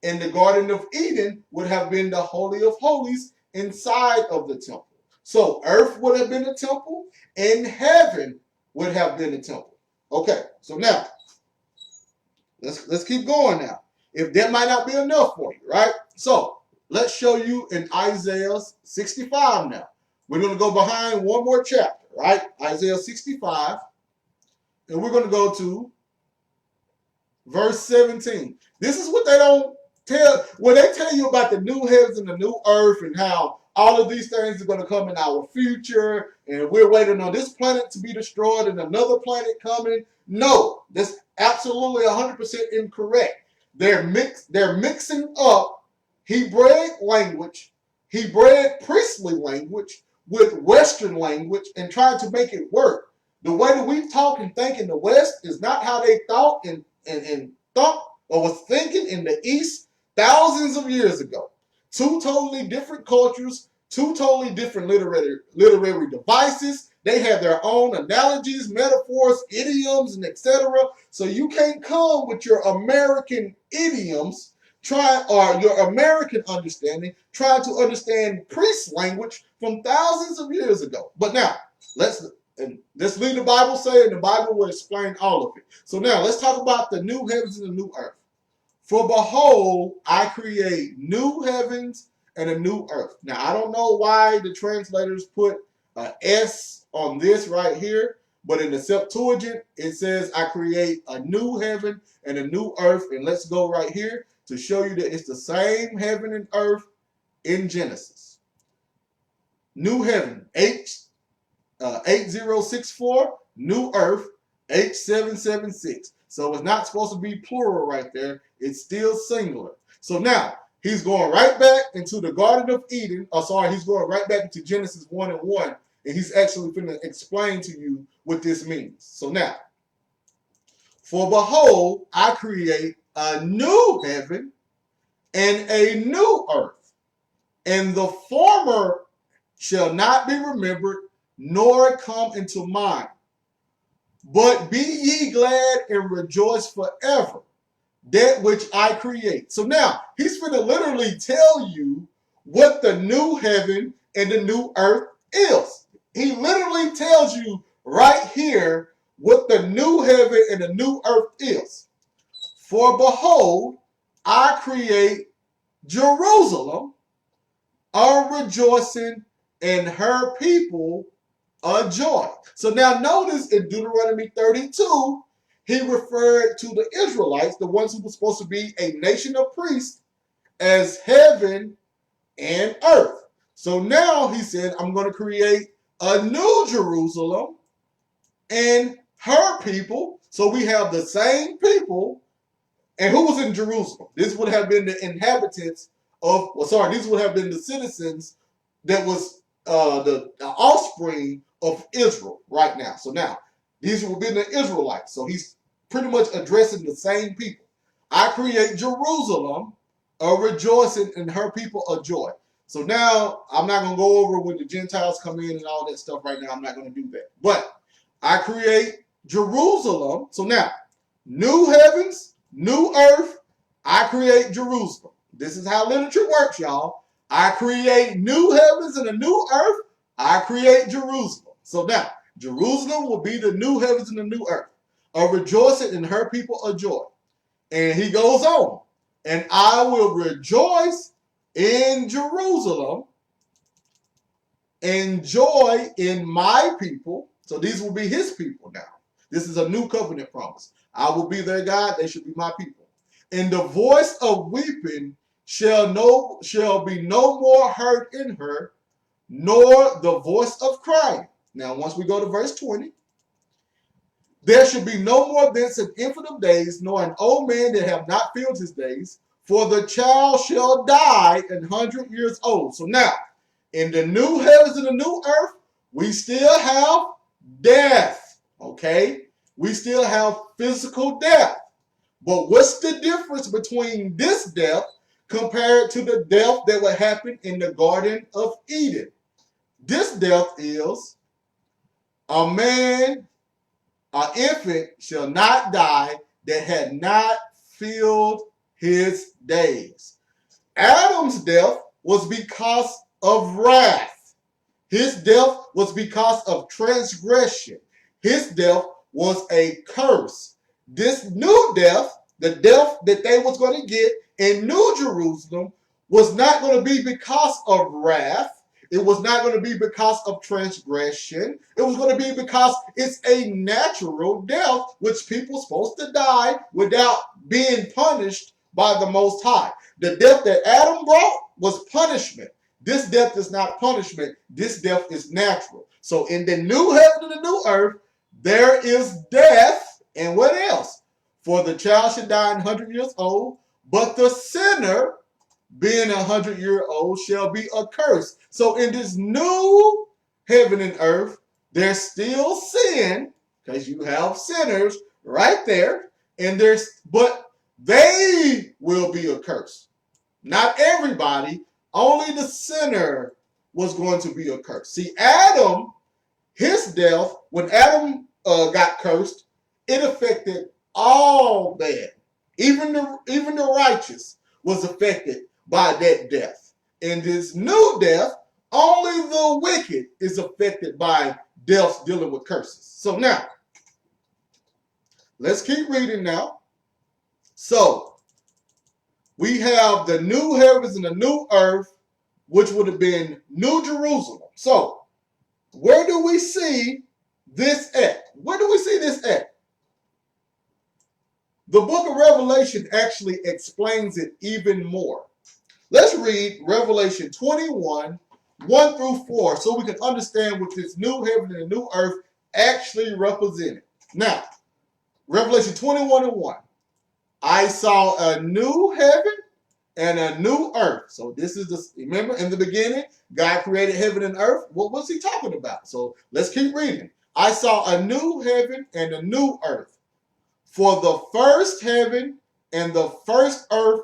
And the Garden of Eden would have been the Holy of Holies inside of the temple. So earth would have been the temple, and heaven would have been the temple. Okay, so now let's keep going now. If that might not be enough for you, right? So let's show you in Isaiah 65 now. We're going to go behind one more chapter, right? Isaiah 65. And we're going to go to verse 17. This is what they don't tell. When they tell you about the new heavens and the new earth and how all of these things are going to come in our future, and we're waiting on this planet to be destroyed and another planet coming. No, that's absolutely 100% incorrect. They're mixing up Hebraic language, Hebraic priestly language with Western language and trying to make it work. The way that we talk and think in the West is not how they thought and thought or was thinking in the East thousands of years ago. Two totally different cultures, two totally different literary devices. They have their own analogies, metaphors, idioms, and etc. So you can't come with your American idioms or your American understanding, trying to understand priest language from thousands of years ago. But now, let's leave the Bible say, and the Bible will explain all of it. So now, let's talk about the new heavens and the new earth. For behold, I create new heavens and a new earth. Now, I don't know why the translators put an S on this right here, but in the Septuagint, it says, I create a new heaven and a new earth. And let's go right here to show you that it's the same heaven and earth in Genesis. new heaven, 8064, new earth, H776. So it's not supposed to be plural right there. It's still singular. So now he's going right back into the Garden of Eden. Oh, sorry, he's going right back into Genesis 1 and 1. And he's actually going to explain to you what this means. So now, for behold, I create a new heaven and a new earth, and the former shall not be remembered, nor come into mind. But be ye glad and rejoice forever, that which I create. So now, he's going to literally tell you what the new heaven and the new earth is. He literally tells you right here what the new heaven and the new earth is. For behold, I create Jerusalem, a rejoicing, and her people a joy. So now notice in Deuteronomy 32, he referred to the Israelites, the ones who were supposed to be a nation of priests, as heaven and earth. So now he said, I'm going to create a new Jerusalem and her people. So we have the same people. And who was in Jerusalem? This would have been the inhabitants of, these would have been the citizens that was the offspring of Israel right now. So now, these would be the Israelites. So he's pretty much addressing the same people. I create Jerusalem a rejoicing and her people a joy. So now, I'm not going to go over when the Gentiles come in and all that stuff right now. I'm not going to do that. But I create Jerusalem. So now, new heavens, new earth, I create Jerusalem. This is how literature works, y'all. I create new heavens and a new earth. I create Jerusalem. So now, Jerusalem will be the new heavens and the new earth, a rejoicing and her people a joy. And he goes on, and I will rejoice in Jerusalem and joy in my people. So these will be his people now. This is a new covenant promise. I will be their God, they should be my people. And the voice of weeping shall be no more heard in her, nor the voice of crying. Now, once we go to verse 20, there should be no more thence an infant of days, nor an old man that have not filled his days, for the child shall die 100 years old. So now, in the new heavens and the new earth, we still have death, okay? We still have physical death. But what's the difference between this death compared to the death that would happen in the Garden of Eden? This death is a man, an infant shall not die that had not filled his days. Adam's death was because of wrath. His death was because of transgression. His death was a curse. This new death, the death that they was going to get in New Jerusalem, was not going to be because of wrath. It was not going to be because of transgression. It was going to be because it's a natural death, which people are supposed to die without being punished by the Most High. The death that Adam brought was punishment. This death is not punishment. This death is natural. So in the new heaven and the new earth, there is death. And what else? For the child should die 100 years old, but the sinner, being 100-year-old, shall be accursed. So in this new heaven and earth, there's still sin, because you have sinners right there, but they will be accursed. Not everybody, only the sinner was going to be accursed. See, Adam, his death, when Adam got cursed, it affected all men. Even the righteous was affected by that death. In this new death, only the wicked is affected by deaths dealing with curses. So now, let's keep reading now. So, we have the new heavens and the new earth, which would have been New Jerusalem. So, where do we see this at? Where do we see this at? The book of Revelation actually explains it even more. Let's read Revelation 21, 1 through 4, so we can understand what this new heaven and the new earth actually represented. Now, Revelation 21 and 1. I saw a new heaven and a new earth. So this is the, remember in the beginning, God created heaven and earth. What was he talking about? So let's keep reading. I saw a new heaven and a new earth. For the first heaven and the first earth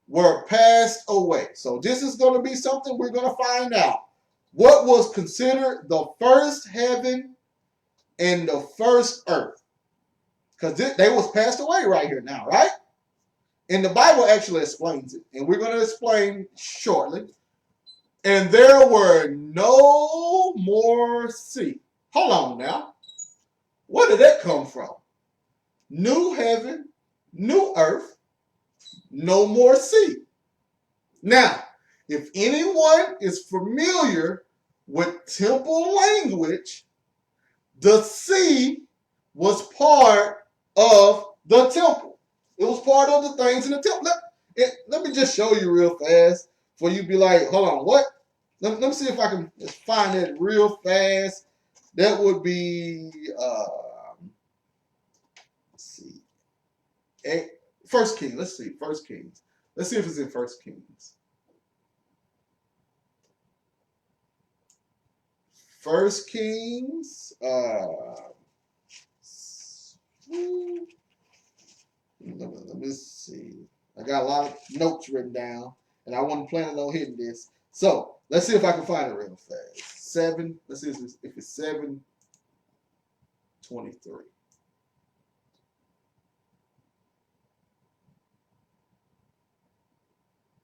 were passed away. So this is going to be something we're going to find out. What was considered the first heaven and the first earth? Because they was passed away right here now, right? And the Bible actually explains it. And we're going to explain shortly. And there were no more sea. Hold on now. Where did that come from? New heaven, new earth, no more sea. Now, if anyone is familiar with temple language, the sea was part of the temple. It was part of the things in the temple. Let me just show you real fast for you be like, hold on, what? Let me see if I can find it real fast. That would be, let's see, First Kings. Let's see, First Kings. Let's see if it's in First Kings. First Kings. Let me see. I got a lot of notes written down, and I wasn't planning on hitting this. So let's see if I can find it real fast. 7. Let's see if it's 7:23.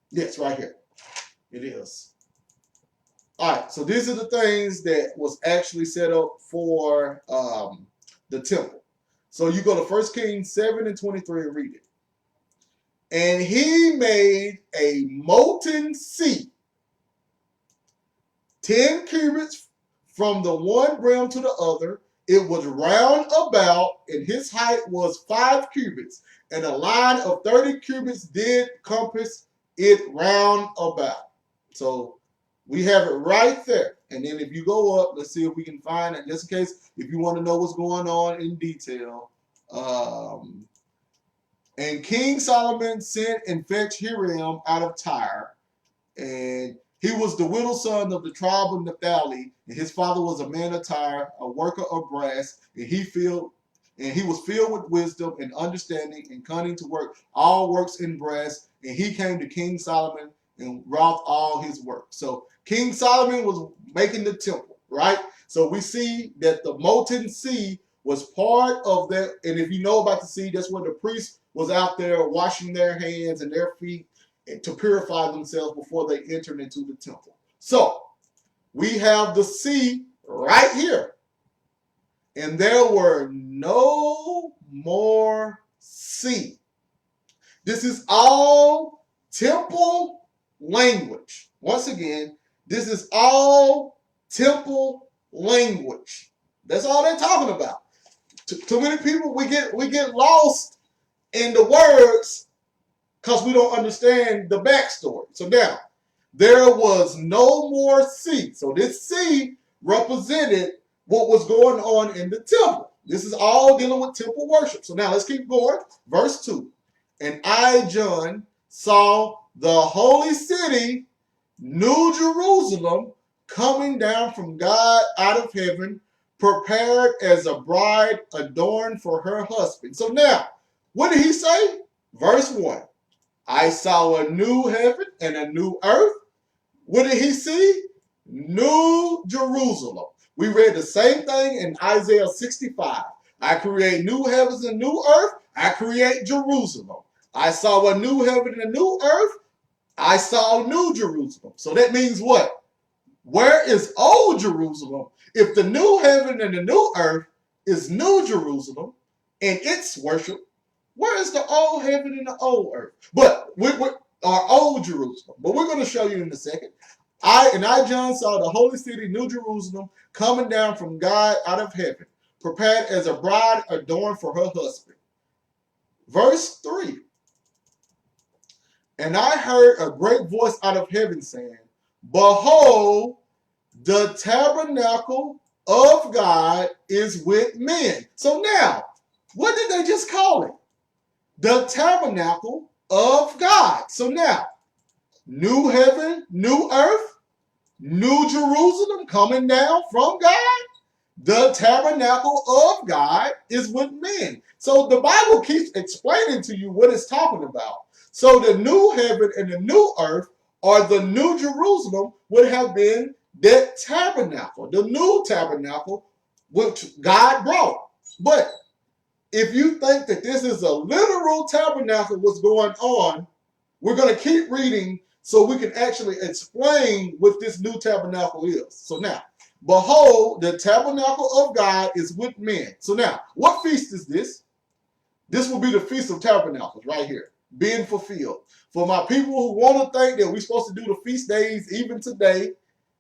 Yes, right here. It is. All right. So these are the things that was actually set up for the temple. So you go to 1 Kings 7:23 and read it. And he made a molten sea, 10 cubits from the one brim to the other. It was round about, and his height was 5 cubits, and a line of 30 cubits did compass it round about. So we have it right there. And then if you go up, let's see if we can find it, just in case, if you want to know what's going on in detail. And King Solomon sent and fetched Hiram out of Tyre, and he was the widowed son of the tribe of Naphtali, and his father was a man of Tyre, a worker of brass, and he was filled with wisdom and understanding and cunning to work all works in brass. And he came to King Solomon and wrought all his work. So King Solomon was making the temple, right? So we see that the molten sea was part of that. And if you know about the sea, that's where the priests was out there washing their hands and their feet to purify themselves before they entered into the temple. So we have the sea right here. And there were no more sea. This is all temple language. Once again, this is all temple language. That's all they're talking about. Too many people, we get lost in the words because we don't understand the backstory. So now, there was no more sea. So this sea represented what was going on in the temple. This is all dealing with temple worship. So now let's keep going. Verse 2. And I, John, saw the holy city, New Jerusalem, coming down from God out of heaven, prepared as a bride adorned for her husband. So now, what did he say? Verse 1. I saw a new heaven and a new earth. What did he see? New Jerusalem. We read the same thing in Isaiah 65. I create new heavens and new earth. I create Jerusalem. I saw a new heaven and a new earth. I saw New Jerusalem. So that means what? Where is old Jerusalem? If the new heaven and the new earth is New Jerusalem and its worship, where is the old heaven and the old earth? But our old Jerusalem. But we're going to show you in a second. I, John, saw the holy city, New Jerusalem, coming down from God out of heaven, prepared as a bride adorned for her husband. Verse 3. And I heard a great voice out of heaven saying, behold, the tabernacle of God is with men. So now, what did they just call it? The tabernacle of God. So now, new heaven, new earth, new Jerusalem coming down from God. The tabernacle of God is with men. So the Bible keeps explaining to you what it's talking about. So the new heaven and the new earth, or the new Jerusalem, would have been that tabernacle, the new tabernacle which God brought. But if you think that this is a literal tabernacle, what's going on, we're going to keep reading so we can actually explain what this new tabernacle is. So now, behold, the tabernacle of God is with men. So now, what feast is this? This will be the Feast of Tabernacles right here, being fulfilled. For my people who want to think that we're supposed to do the feast days even today,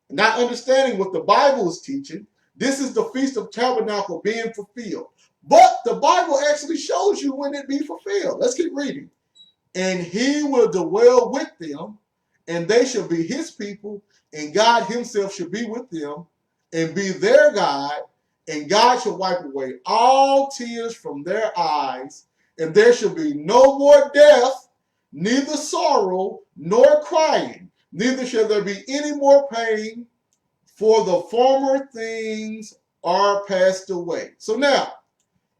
not understanding what the Bible is teaching, this is the Feast of Tabernacle being fulfilled. But the Bible actually shows you when it be fulfilled. Let's keep reading. And he will dwell with them, and they shall be his people, and God himself shall be with them, and be their God, and God shall wipe away all tears from their eyes, and there shall be no more death, neither sorrow, nor crying, neither shall there be any more pain, for the former things are passed away. So now,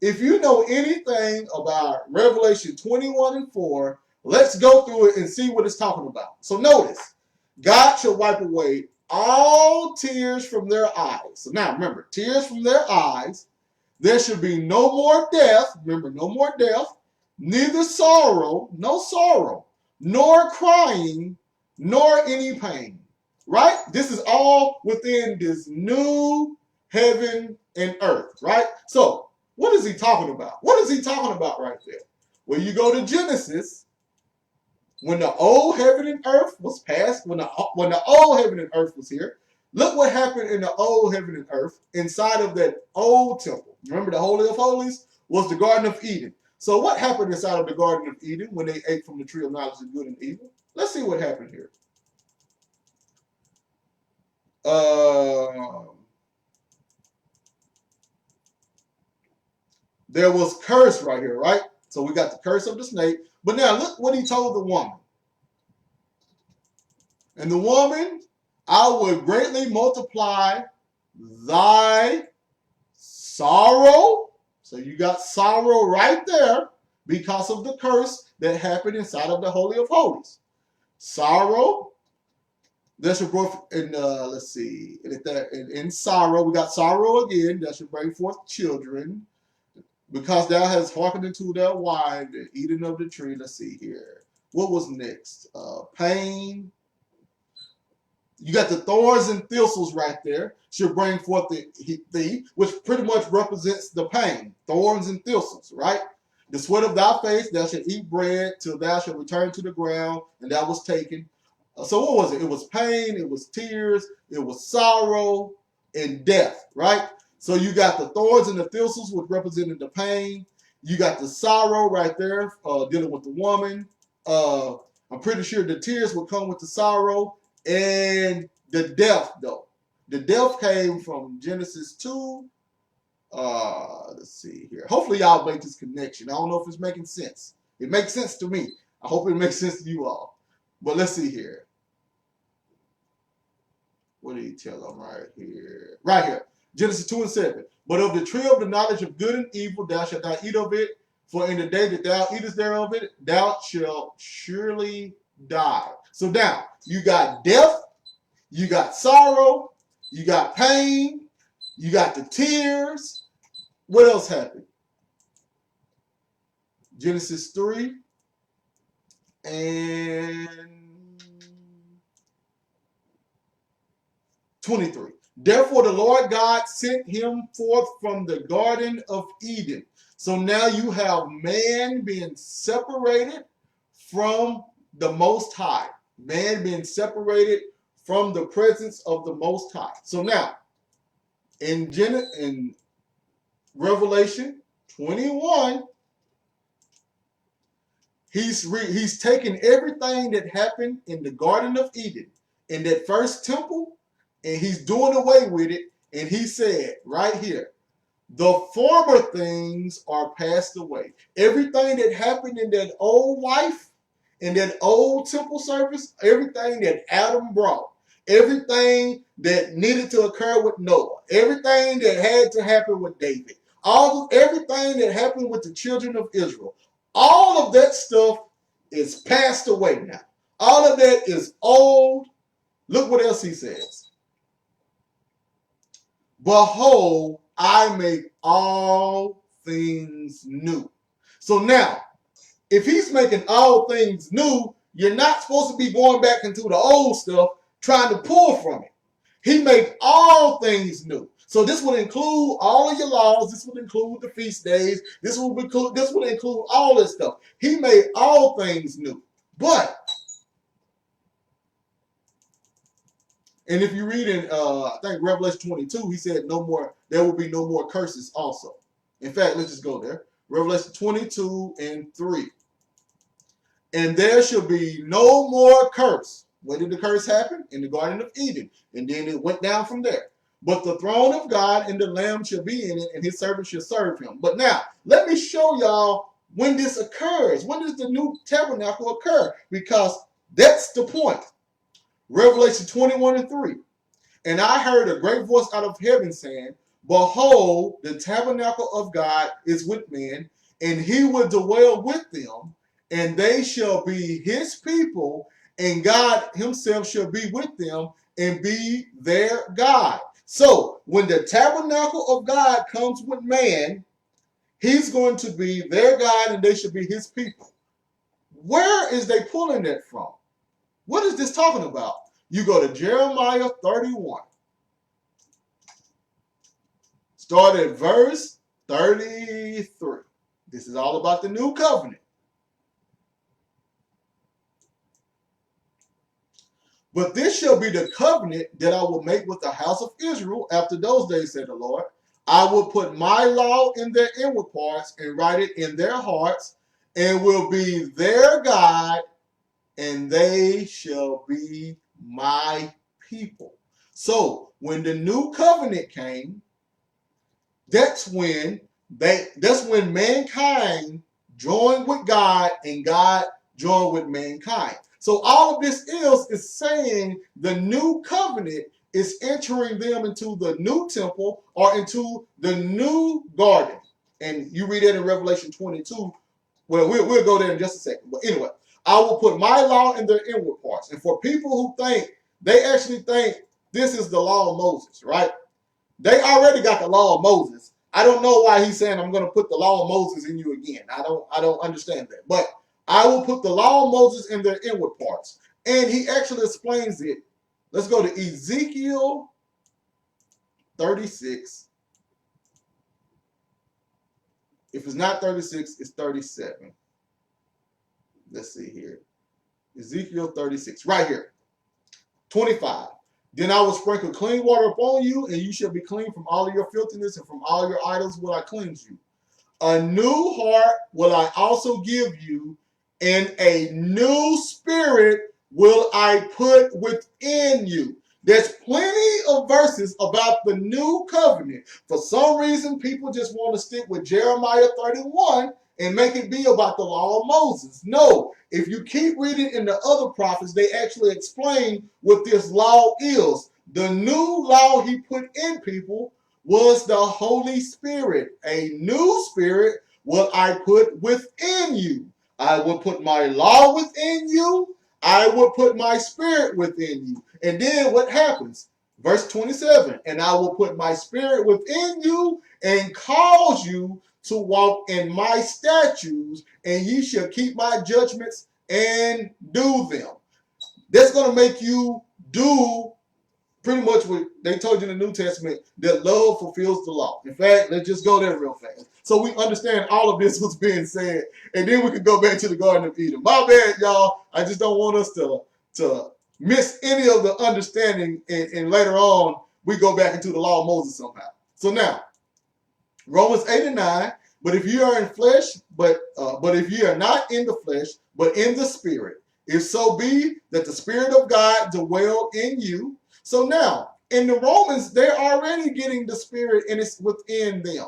if you know anything about Revelation 21 and 4, let's go through it and see what it's talking about. So notice, God shall wipe away all tears from their eyes. So now remember, tears from their eyes. There should be no more death. Remember, no more death. Neither sorrow, no sorrow, nor crying, nor any pain. Right? This is all within this new heaven and earth. Right? So, what is he talking about? What is he talking about right there? When you go to Genesis, when the old heaven and earth was passed, when the old heaven and earth was here, look what happened in the old heaven and earth inside of that old temple. Remember, the Holy of Holies was the Garden of Eden. So what happened inside of the Garden of Eden when they ate from the tree of knowledge of good and evil? Let's see what happened here. There was curse right here, right? So we got the curse of the snake. But now look what he told the woman. And the woman, I will greatly multiply thy sorrow. So you got sorrow right there because of the curse that happened inside of the Holy of Holies. Sorrow. That should bring in let's see. In sorrow, we got sorrow again. That should bring forth children. Because thou hast hearkened unto their wife, and eaten of the tree. Let's see here. What was next? Pain. You got the thorns and thistles right there. Should bring forth thee, which pretty much represents the pain. Thorns and thistles, right? The sweat of thy face, thou shalt eat bread till thou shalt return to the ground, and thou was taken. So what was it? It was pain, it was tears, it was sorrow, and death, right? So you got the thorns and the thistles, which represented the pain. You got the sorrow right there, dealing with the woman. I'm pretty sure the tears would come with the sorrow. And the death, though. The death came from Genesis 2. Let's see here. Hopefully y'all make this connection. I don't know if it's making sense. It makes sense to me. I hope it makes sense to you all. But let's see here. What did he tell them right here? Right here. Genesis 2 and 7. But of the tree of the knowledge of good and evil, thou shalt not eat of it. For in the day that thou eatest thereof it, thou shalt surely die. So now, you got death, you got sorrow, you got pain, you got the tears. What else happened? Genesis 3 and 23. Therefore the Lord God sent him forth from the Garden of Eden. So now you have man being separated from the Most High. Man being separated from the presence of the Most High. So now, in Revelation 21, he's taken everything that happened in the Garden of Eden, in that first temple, and he's doing away with it. And he said right here, the former things are passed away. Everything that happened in that old life, in that old temple service, everything that Adam brought, everything that needed to occur with Noah, everything that had to happen with David, everything that happened with the children of Israel, all of that stuff is passed away now. All of that is old. Look what else he says. Behold, I make all things new. So now, if he's making all things new, you're not supposed to be going back into the old stuff trying to pull from it. He made all things new. So this would include all of your laws. This would include the feast days. This would include all this stuff. He made all things new. But, and if you read in, I think Revelation 22, he said no more. There will be no more curses also. In fact, let's just go there. Revelation 22 and 3. And there shall be no more curse. Where did the curse happen? In the Garden of Eden. And then it went down from there. But the throne of God and the Lamb shall be in it, and his servants shall serve him. But now, let me show y'all when this occurs. When does the new tabernacle occur? Because that's the point. Revelation 21 and 3. And I heard a great voice out of heaven saying, behold, the tabernacle of God is with men, and he will dwell with them, and they shall be his people, and God himself shall be with them and be their God. So when the tabernacle of God comes with man, he's going to be their God and they shall be his people. Where is they pulling that from? What is this talking about? You go to Jeremiah 31. Start at verse 33. This is all about the new covenant. But this shall be the covenant that I will make with the house of Israel after those days, said the Lord. I will put my law in their inward parts and write it in their hearts, and will be their God, and they shall be my people. So when the new covenant came, that's when mankind joined with God and God joined with mankind. So all of this is saying the new covenant is entering them into the new temple or into the new garden. And you read that in Revelation 22. Well, we'll go there in just a second. But anyway, I will put my law in their inward parts. And for people who they actually think this is the law of Moses, right? They already got the law of Moses. I don't know why he's saying I'm going to put the law of Moses in you again. I don't understand that. But I will put the law of Moses in their inward parts. And he actually explains it. Let's go to Ezekiel 36. If it's not 36, it's 37. Let's see here. Ezekiel 36, right here. 25. Then I will sprinkle clean water upon you, and you shall be clean from all of your filthiness, and from all your idols will I cleanse you. A new heart will I also give you, and a new spirit will I put within you. There's plenty of verses about the new covenant. For some reason, people just want to stick with Jeremiah 31 and make it be about the law of Moses. No, if you keep reading in the other prophets, they actually explain what this law is. The new law he put in people was the Holy Spirit. A new spirit will I put within you. I will put my law within you. I will put my spirit within you. And then what happens? Verse 27, and I will put my spirit within you and cause you to walk in my statutes, and ye shall keep my judgments and do them. That's going to make you do pretty much what they told you in the New Testament, that love fulfills the law. In fact, let's just go there real fast. So we understand all of this was being said, and then we can go back to the Garden of Eden. My bad, y'all. I just don't want us to miss any of the understanding, and later on, we go back into the law of Moses somehow. So now, Romans 8 and 9, but if you are in flesh, but if you are not in the flesh, but in the spirit, if so be that the Spirit of God dwell in you. So now, in the Romans, they're already getting the Spirit and it's within them.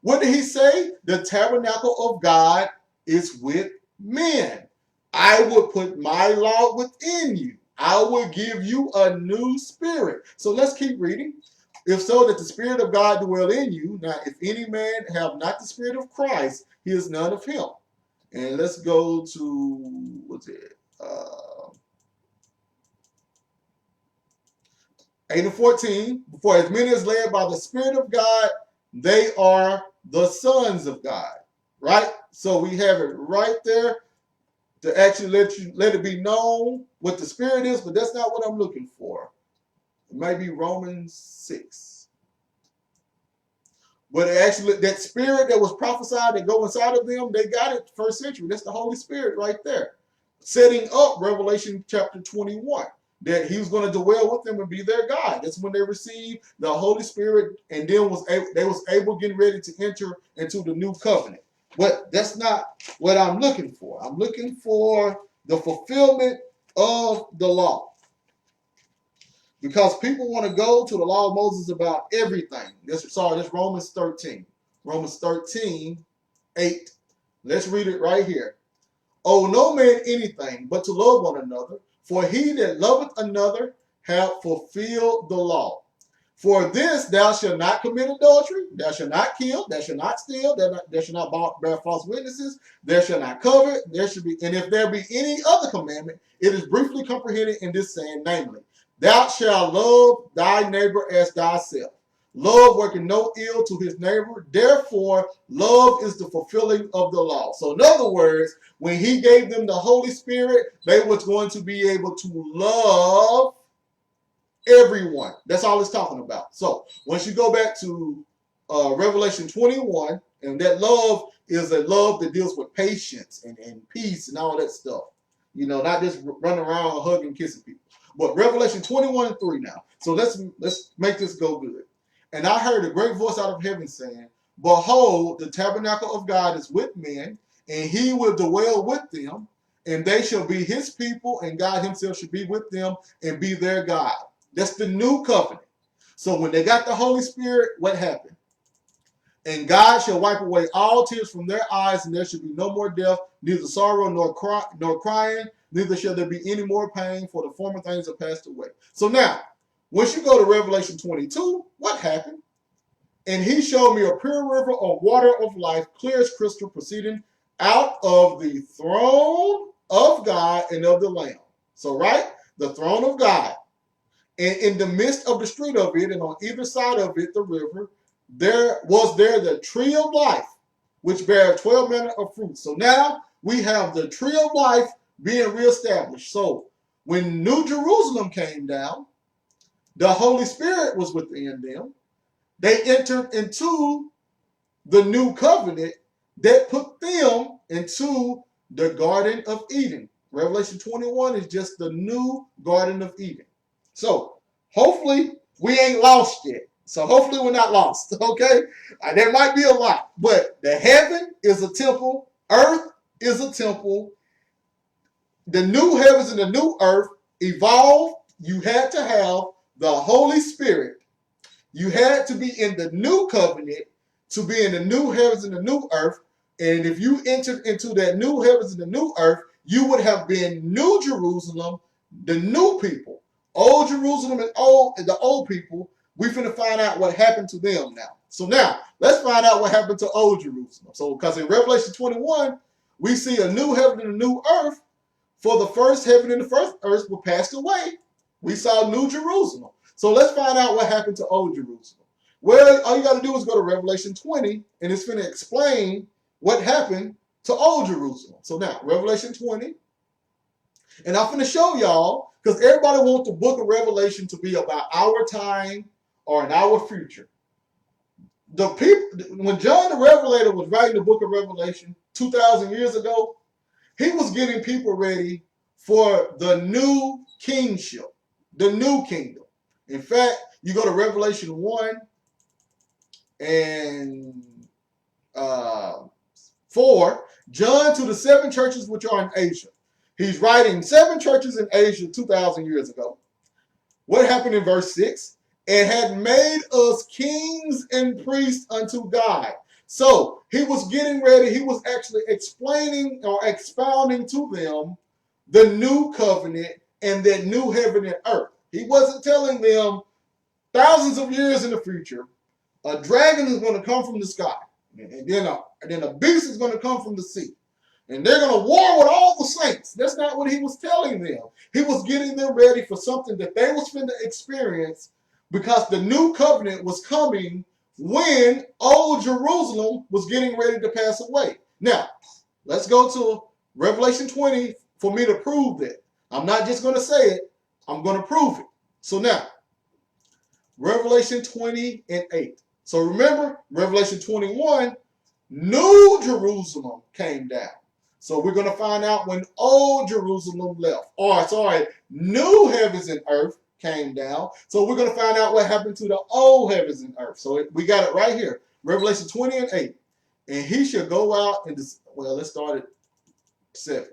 What did he say? The tabernacle of God is with men. I will put my law within you. I will give you a new spirit. So let's keep reading. If so, that the Spirit of God dwell in you. Now, if any man have not the Spirit of Christ, he is none of him. And let's go to, what's it? 8 and 14. For as many as led by the Spirit of God, they are the sons of God. Right? So we have it right there to actually let it be known what the Spirit is, but that's not what I'm looking for. It might be Romans 6. But actually, that Spirit that was prophesied that go inside of them, they got it first century. That's the Holy Spirit right there. Setting up Revelation chapter 21. That he was going to dwell with them and be their God. That's when they received the Holy Spirit, and then they was able getting ready to enter into the new covenant. But that's not what I'm looking for. I'm looking for the fulfillment of the law. Because people want to go to the law of Moses about everything. That's Romans 13. Romans 13, 8. Let's read it right here. Owe no man anything but to love one another, for he that loveth another hath fulfilled the law. For this thou shalt not commit adultery, thou shalt not kill, thou shalt not steal, thou shalt not bear false witnesses, thou shalt not covet, and if there be any other commandment, it is briefly comprehended in this saying, namely, thou shalt love thy neighbor as thyself. Love working no ill to his neighbor. Therefore, love is the fulfilling of the law. So in other words, when he gave them the Holy Spirit, they was going to be able to love everyone. That's all it's talking about. So once you go back to Revelation 21, and that love is a love that deals with patience and peace and all that stuff. You know, not just running around hugging, kissing people. But Revelation 21 and 3 now. So let's make this go good. And I heard a great voice out of heaven saying, behold, the tabernacle of God is with men, and he will dwell with them, and they shall be his people, and God himself shall be with them and be their God. That's the new covenant. So when they got the Holy Spirit, what happened? And God shall wipe away all tears from their eyes, and there shall be no more death, neither sorrow nor crying, neither shall there be any more pain, for the former things have passed away. So now, once you go to Revelation 22, what happened? And he showed me a pure river of water of life, clear as crystal, proceeding out of the throne of God and of the Lamb. So, right? The throne of God. And in the midst of the street of it, and on either side of it, the river, there was the tree of life, which bare 12 manner of fruits. So now we have the tree of life being reestablished. So when New Jerusalem came down, the Holy Spirit was within them. They entered into the new covenant that put them into the Garden of Eden. Revelation 21 is just the new Garden of Eden. So hopefully we ain't lost yet. So hopefully we're not lost, okay? There might be a lot, but the heaven is a temple. Earth is a temple. The new heavens and the new earth evolved. You had to have the Holy Spirit. You had to be in the new covenant to be in the new heavens and the new earth. And if you entered into that new heavens and the new earth, you would have been New Jerusalem, the new people. Old Jerusalem and the old people, we finna find out what happened to them now. So now, let's find out what happened to old Jerusalem. So, because in Revelation 21, we see a new heaven and a new earth. For the first heaven and the first earth were passed away. We saw New Jerusalem. So let's find out what happened to old Jerusalem. Well, all you got to do is go to Revelation 20, and it's going to explain what happened to old Jerusalem. So now, Revelation 20, and I'm going to show y'all, because everybody wants the book of Revelation to be about our time or in our future. The people, when John the Revelator was writing the book of Revelation 2,000 years ago, he was getting people ready for the new kingship, the new kingdom. In fact, you go to Revelation 1 and 4, John to the 7 churches which are in Asia. He's writing 7 churches in Asia 2,000 years ago. What happened in verse 6? And had made us kings and priests unto God. So he was getting ready. He was actually explaining or expounding to them the new covenant and that new heaven and earth. He wasn't telling them thousands of years in the future, a dragon is going to come from the sky. And then a beast is going to come from the sea. And they're going to war with all the saints. That's not what he was telling them. He was getting them ready for something that they was finna experience, because the new covenant was coming when old Jerusalem was getting ready to pass away. Now, let's go to Revelation 20 for me to prove that. I'm not just going to say it. I'm going to prove it. So now, Revelation 20 and 8. So remember, Revelation 21, New Jerusalem came down. So we're going to find out when old Jerusalem left. New heavens and earth came down. So we're going to find out what happened to the old heavens and earth. So we got it right here. Revelation 20 and 8. And he shall go out and, let's start at 7.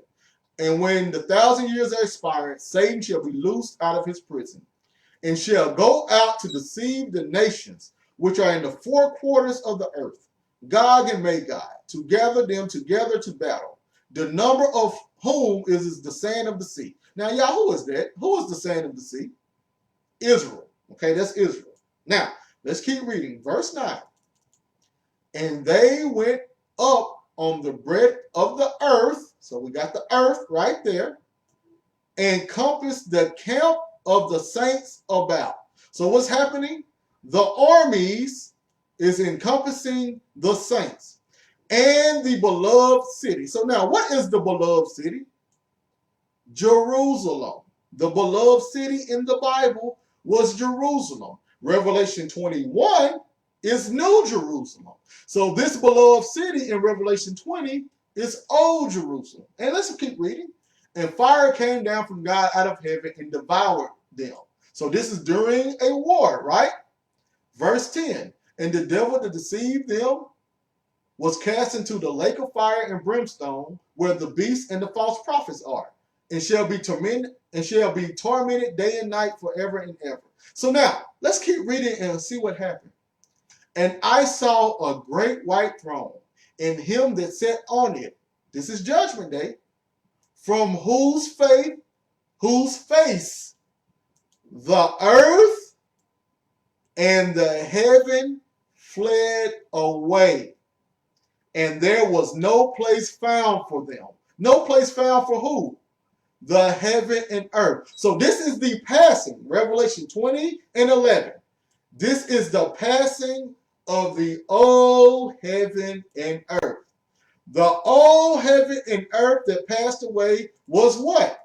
And when the 1,000 years are expired, Satan shall be loosed out of his prison, and shall go out to deceive the nations which are in the 4 quarters of the earth, Gog and Magog, to gather them together to battle, the number of whom is the sand of the sea. Now, y'all, who is that? Who is the sand of the sea? Israel. Okay, that's Israel. Now, let's keep reading. Verse 9. And they went up on the breadth of the earth, so we got the earth right there, and compassed the camp of the saints about. So what's happening? The armies is encompassing the saints and the beloved city. So now, what is the beloved city? Jerusalem. The beloved city in the Bible was Jerusalem. Revelation 21 is New Jerusalem. So this beloved city in Revelation 20 is Old Jerusalem. And let's keep reading. And fire came down from God out of heaven and devoured them. So this is during a war, right? Verse 10. And the devil that deceived them was cast into the lake of fire and brimstone, where the beast and the false prophets are, and shall be tormented day and night forever and ever. So now, let's keep reading and see what happened. And I saw a great white throne, and him that sat on it. This is Judgment Day. From whose face the earth and the heaven fled away, and there was no place found for them. No place found for who? The heaven and earth. So this is the passing, Revelation 20 and 11. This is the passing of the old heaven and earth. The old heaven and earth that passed away was what?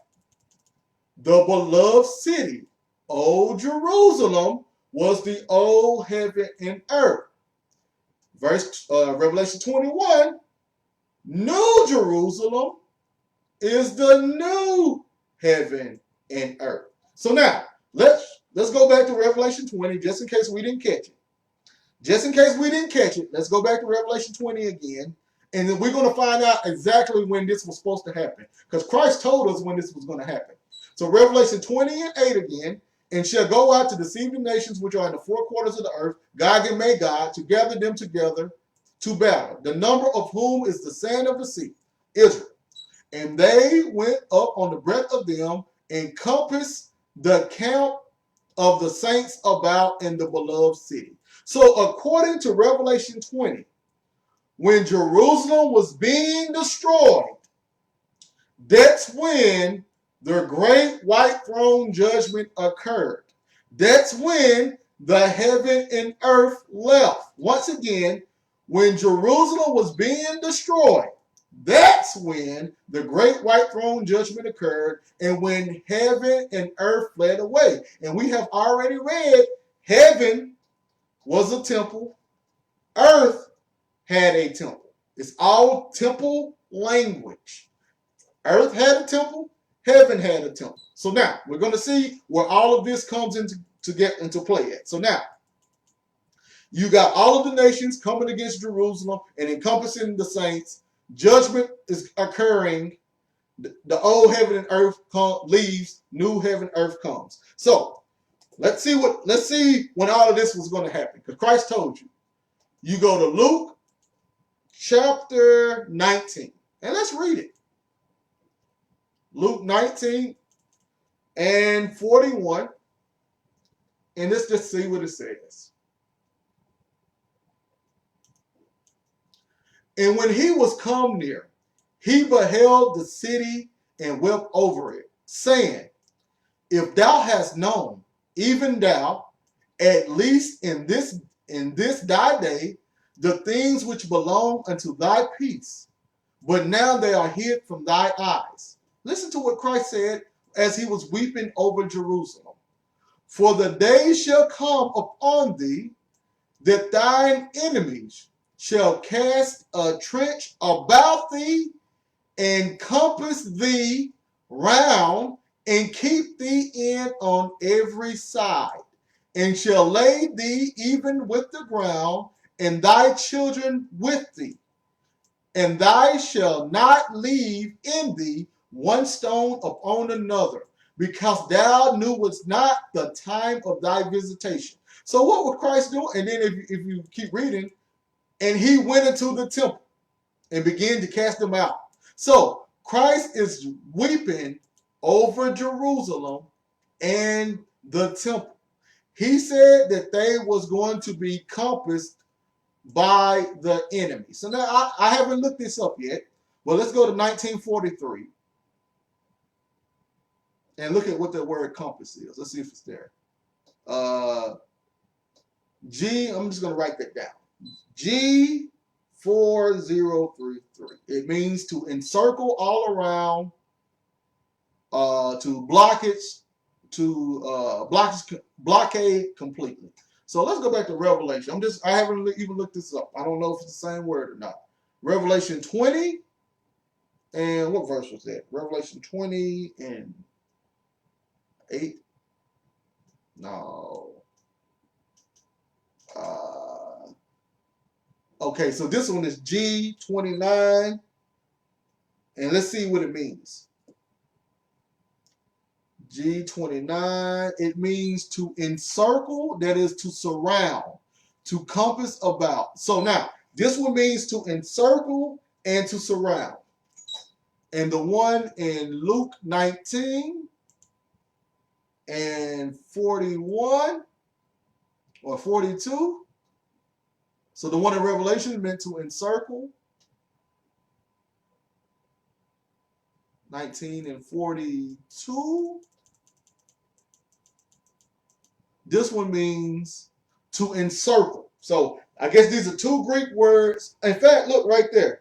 The beloved city. Old Jerusalem was the old heaven and earth. Revelation 21, New Jerusalem is the new heaven and earth. So now, let's go back to Revelation 20, just in case we didn't catch it. Just in case we didn't catch it, let's go back to Revelation 20 again. And then we're going to find out exactly when this was supposed to happen, because Christ told us when this was going to happen. So Revelation 20 and 8 again. And shall go out to deceive the nations which are in the 4 quarters of the earth, Gog and Magog, to gather them together to battle, the number of whom is the sand of the sea, Israel. And they went up on the breadth of them, and compassed the camp of the saints about in the beloved city. So according to Revelation 20, when Jerusalem was being destroyed, that's when the great white throne judgment occurred. That's when the heaven and earth left. Once again, when Jerusalem was being destroyed, that's when the great white throne judgment occurred, and when heaven and earth fled away. And we have already read, heaven was a temple, earth had a temple. It's all temple language. Earth had a temple, heaven had a temple. So now we're going to see where all of this comes to get into play at. So now you got all of the nations coming against Jerusalem and encompassing the saints. Judgment is occurring. The old heaven and earth leaves, new heaven and earth comes. So let's see when all of this was going to happen. Because Christ told you. You go to Luke chapter 19. And let's read it. Luke 19 and 41. And let's just see what it says. And when he was come near, he beheld the city and wept over it, saying, if thou hast known, even thou, at least in this thy day, the things which belong unto thy peace, but now they are hid from thy eyes. Listen to what Christ said as he was weeping over Jerusalem. For the day shall come upon thee that thine enemies shall cast a trench about thee and compass thee round and keep thee in on every side, and shall lay thee even with the ground, and thy children with thee. And thou shalt not leave in thee one stone upon another, because thou knewest not the time of thy visitation. So what was Christ doing? And then if you keep reading, and he went into the temple and began to cast them out. So Christ is weeping over Jerusalem and the temple. He said that they was going to be compassed by the enemy. So now I haven't looked this up yet. Well, let's go to 1943 and look at what the word compass is. Let's see if it's there. I'm just going to write that down. G4033. It means to encircle all around, to blockade completely. So let's go back to Revelation. I haven't even looked this up. I don't know if it's the same word or not. Revelation 20, and what verse was that? Revelation 20 and 8. No. Okay, so this one is G29, and let's see what it means. G29, it means to encircle, that is to surround, to compass about. So now, this one means to encircle and to surround. And the one in Luke 19 and 41 or 42. So the one in Revelation is meant to encircle. 19 and 42. This one means to encircle. So I guess these are two Greek words. In fact, look right there.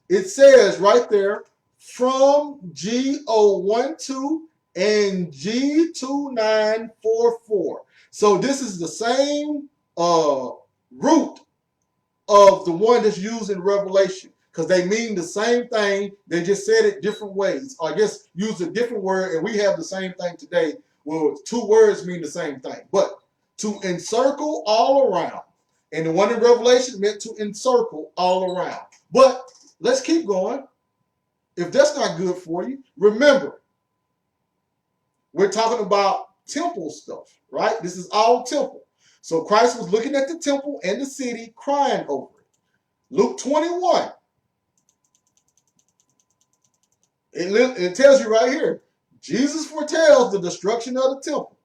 It says right there from G012 and G2944. So this is the same root of the one that's used in Revelation, because they mean the same thing. They just said it different ways. Or I guess use a different word, and we have the same thing today. Well, two words mean the same thing. But to encircle all around. And the one in Revelation meant to encircle all around. But let's keep going. If that's not good for you, remember, we're talking about temple stuff, right? This is all temple. So Christ was looking at the temple and the city, crying over it. Luke 21. It tells you right here, Jesus foretells the destruction of the temple.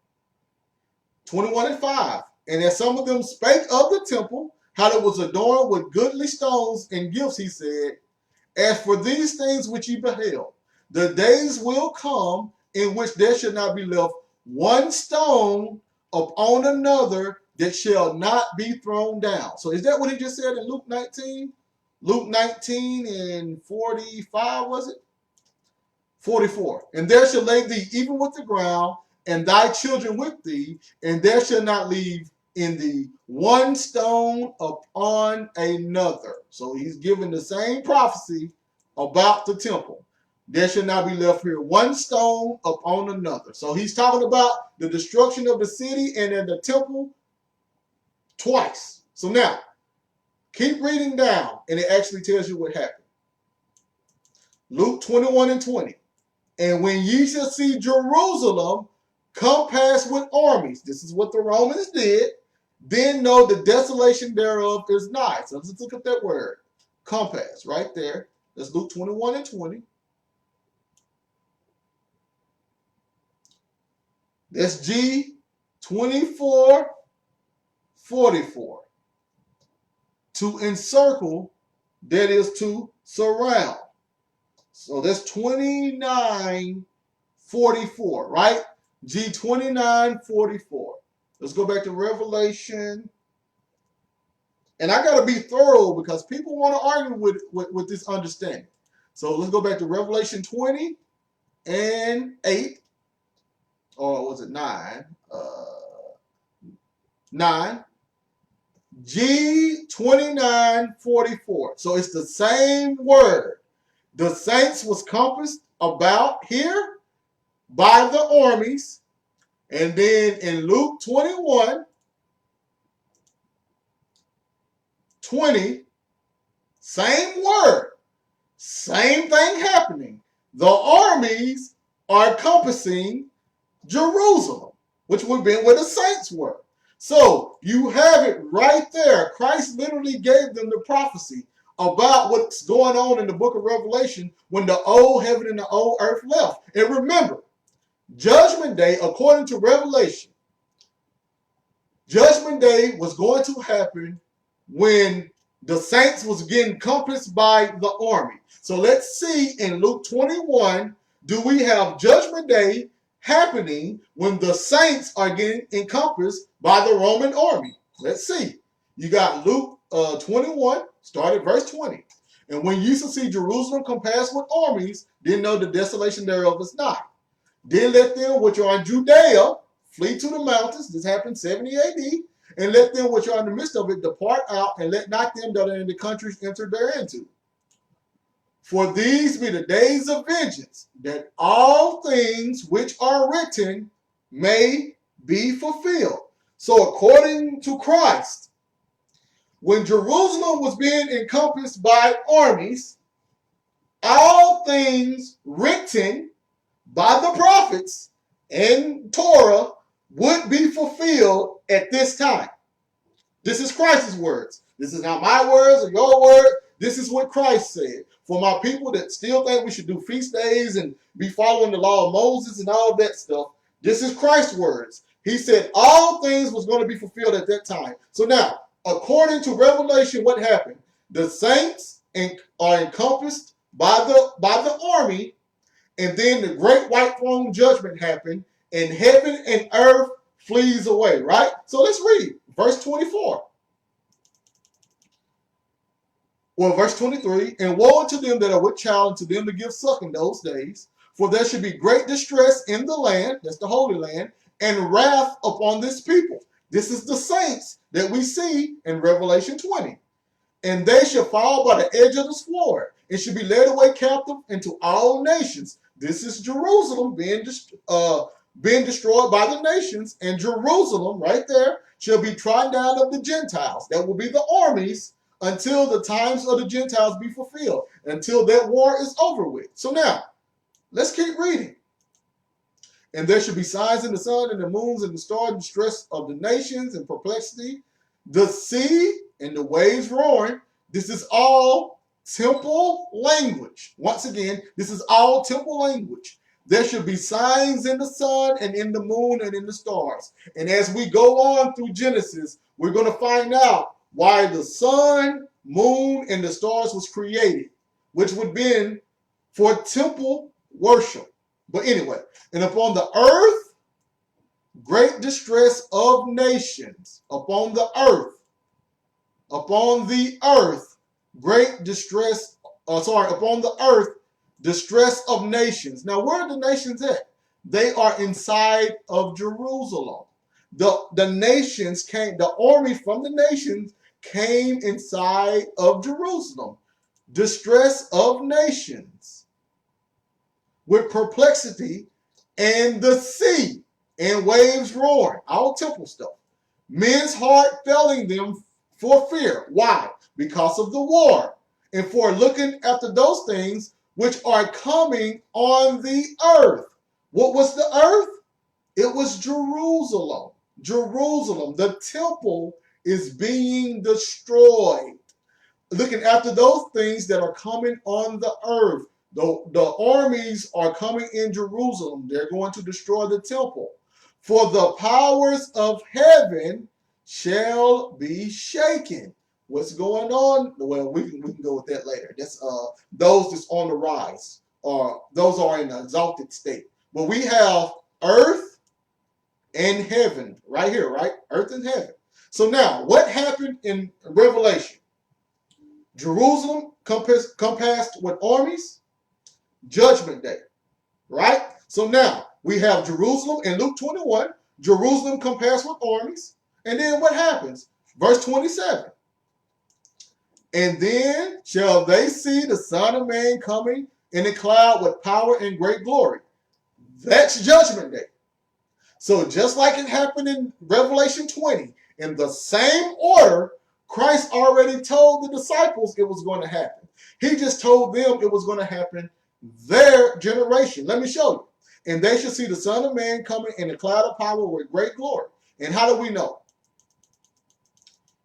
21 and 5. And as some of them spake of the temple, how it was adorned with goodly stones and gifts, he said, as for these things which ye beheld, the days will come in which there shall not be left one stone upon another that shall not be thrown down. So is that what he just said in Luke 19? Luke 19 and 45, was it? 44. And there shall lay thee even with the ground, and thy children with thee, and there shall not leave in thee one stone upon another. So he's giving the same prophecy about the temple. There shall not be left here one stone upon another. So he's talking about the destruction of the city and then the temple twice. So now, keep reading down, and it actually tells you what happened. Luke 21 and 20. And when ye shall see Jerusalem compassed with armies, this is what the Romans did, then know the desolation thereof is nigh. So let's look at that word, compass, right there. That's Luke 21 and 20. That's G 24:44. To encircle, that is to surround. So that's 29:44, right? G 29:44. Let's go back to Revelation. And I got to be thorough because people want to argue with this understanding. So let's go back to Revelation 20 and 8. Or was it 9? 9. G 29:44. So it's the same word. The saints was compassed about here by the armies. And then in Luke 21:20, same word, same thing happening. The armies are compassing Jerusalem, which would have been where the saints were. So you have it right there. Christ literally gave them the prophecy about what's going on in the book of Revelation when the old heaven and the old earth left. And remember, Judgment Day, according to Revelation, Judgment Day was going to happen when the saints was getting compassed by the army. So let's see in Luke 21, do we have Judgment Day happening when the saints are getting encompassed by the Roman army? Let's see. You got Luke 21, start at verse 20. And when you shall see Jerusalem compassed with armies, then know the desolation thereof is nigh. Then let them which are in Judea flee to the mountains. This happened 70 AD. And let them which are in the midst of it depart out, and let not them that are in the countries enter thereinto. For these be the days of vengeance, that all things which are written may be fulfilled. So according to Christ, when Jerusalem was being encompassed by armies, all things written by the prophets and Torah would be fulfilled at this time. This is Christ's words. This is not my words or your word. This is what Christ said. For my people that still think we should do feast days and be following the law of Moses and all that stuff, this is Christ's words. He said all things was going to be fulfilled at that time. So now, according to Revelation, what happened? The saints are encompassed by the army, and then the great white throne judgment happened, and heaven and earth flees away, right? So let's read verse 24. Well, verse 23, and woe unto them that are with child, and to them that give suck in those days, for there should be great distress in the land, that's the Holy Land, and wrath upon this people. This is the saints that we see in Revelation 20. And they shall fall by the edge of the sword, and shall be led away captive into all nations. This is Jerusalem being destroyed by the nations, and Jerusalem, right there, shall be trodden down of the Gentiles. That will be the armies, until the times of the Gentiles be fulfilled, until that war is over with. So now, let's keep reading. And there shall be signs in the sun and the moons and the stars, and distress of the nations and perplexity, the sea and the waves roaring. This is all temple language. Once again, this is all temple language. There should be signs in the sun and in the moon and in the stars. And as we go on through Genesis, we're going to find out why the sun, moon, and the stars was created, which would have been for temple worship. But anyway, and upon the earth, great distress of nations. Upon the earth, great distress, upon the earth, distress of nations. Now, where are the nations at? They are inside of Jerusalem. The nations came, the army from the nations came inside of Jerusalem. Distress of nations with perplexity, and the sea and waves roaring, all temple stuff. Men's heart failing them for fear. Why? Because of the war. And for looking after those things, which are coming on the earth. What was the earth? It was Jerusalem. Jerusalem. The temple is being destroyed. Looking after those things that are coming on the earth. The armies are coming in Jerusalem. They're going to destroy the temple. For the powers of heaven shall be shaken. What's going on? Well, we can go with that later. That's those that's on the rise, or those are in an exalted state. But we have earth and heaven right here, right? Earth and heaven. So now, what happened in Revelation? Jerusalem compassed with armies, judgment day, right? So now we have Jerusalem in Luke 21, Jerusalem compassed with armies, and then what happens? Verse 27. And then shall they see the Son of Man coming in a cloud with power and great glory. That's judgment day. So just like it happened in Revelation 20, in the same order, Christ already told the disciples it was going to happen. He just told them it was going to happen their generation. Let me show you. And they shall see the Son of Man coming in a cloud of power with great glory. And how do we know?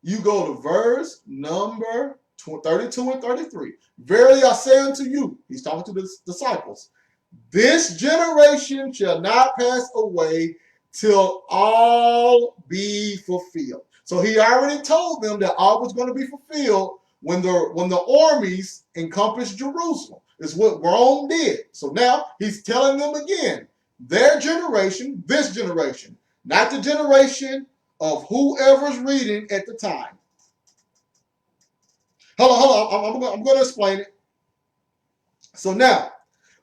You go to verse number 32 and 33. Verily I say unto you, he's talking to the disciples, this generation shall not pass away till all be fulfilled. So he already told them that all was going to be fulfilled when the armies encompassed Jerusalem. It's what Rome did. So now he's telling them again, their generation, this generation, not the generation of whoever's reading at the time. Hold on. I'm going to explain it. So now,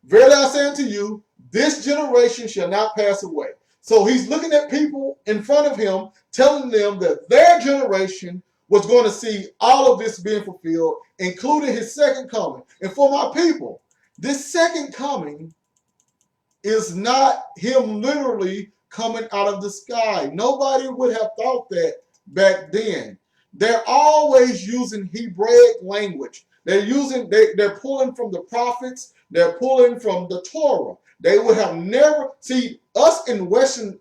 verily I say unto you, this generation shall not pass away. So he's looking at people in front of him, telling them that their generation was going to see all of this being fulfilled, including his second coming. And for my people, this second coming is not him literally coming out of the sky. Nobody would have thought that back then. They're always using Hebraic language. They're pulling from the prophets. They're pulling from the Torah. They would have never see us in Western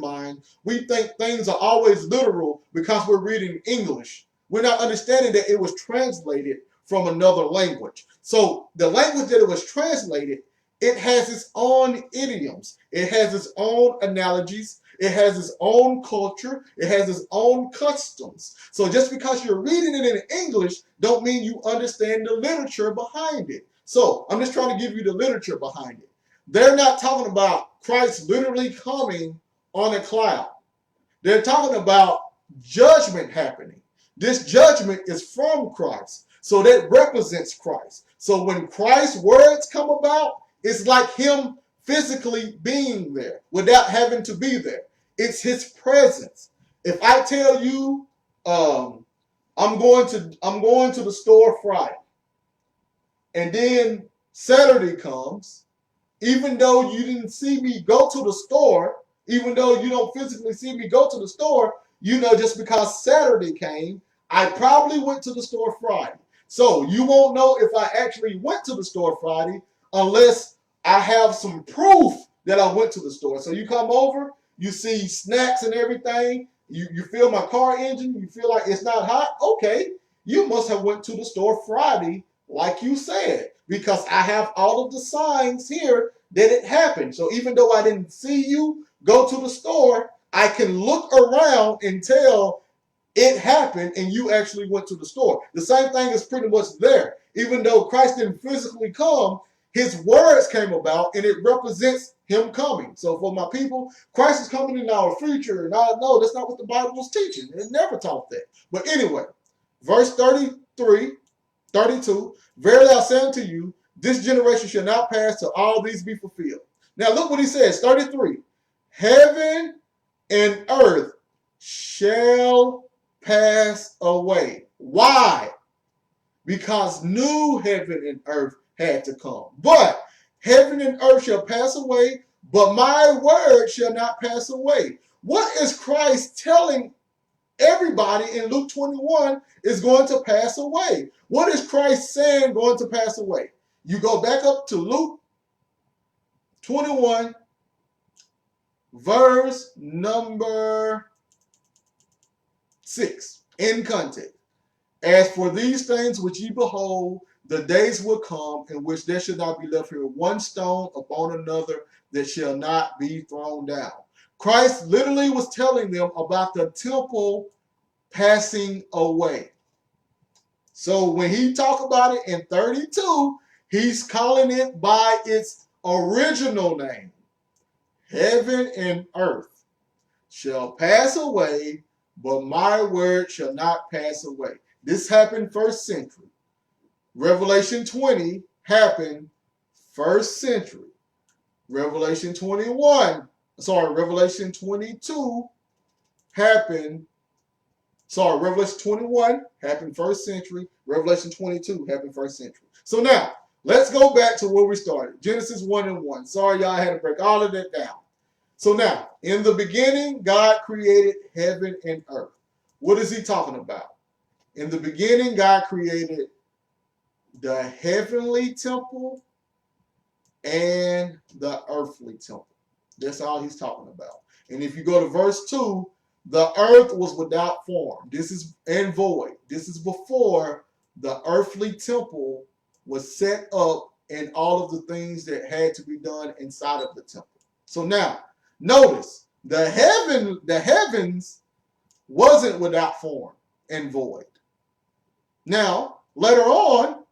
mind. We think things are always literal because we're reading English. We're not understanding that it was translated from another language. So the language that it was translated, it has its own idioms. It has its own analogies. It has its own culture. It has its own customs. So just because you're reading it in English don't mean you understand the literature behind it. So I'm just trying to give you the literature behind it. They're not talking about Christ literally coming on a cloud. They're talking about judgment happening. This judgment is from Christ. So that represents Christ. So when Christ's words come about, it's like him physically being there without having to be there. It's his presence. If I tell you I'm going to the store Friday, and then Saturday comes, even though you didn't see me go to the store, even though you don't physically see me go to the store, you know, just because Saturday came, I probably went to the store Friday. So you won't know if I actually went to the store Friday unless I have some proof that I went to the store. So you come over, you see snacks and everything, you feel my car engine, you feel like it's not hot. Okay, you must have went to the store Friday like you said, because I have all of the signs here that it happened. So even though I didn't see you go to the store, I can look around and tell it happened and you actually went to the store. The same thing is pretty much there. Even though Christ didn't physically come, his words came about and it represents him coming. So for my people, Christ is coming in our future. And I know that's not what the Bible was teaching. It never taught that. But anyway, verse 33, 32, verily I say unto you, this generation shall not pass till all these be fulfilled. Now look what he says, 33. Heaven and earth shall pass away. Why? Because new heaven and earth had to come. But heaven and earth shall pass away, but my word shall not pass away. What is Christ telling everybody in Luke 21 is going to pass away? What is Christ saying going to pass away? You go back up to Luke 21, verse number 6, in context. As for these things which ye behold, the days will come in which there shall not be left here one stone upon another that shall not be thrown down. Christ literally was telling them about the temple passing away. So when he talked about it in 32, he's calling it by its original name. Heaven and earth shall pass away, but my word shall not pass away. This happened first century. Revelation 20 happened first century. Revelation 22 happened. Revelation 21 happened first century. Revelation 22 happened first century. So now, let's go back to where we started. Genesis 1 and 1. Sorry, y'all, I had to break all of that down. So now, in the beginning, God created heaven and earth. What is he talking about? In the beginning, God created the heavenly temple and the earthly temple. That's all he's talking about. And if you go to verse 2, the earth was without form. This is and void. This is before the earthly temple was set up and all of the things that had to be done inside of the temple. So now, notice the heavens wasn't without form and void. Now, later on,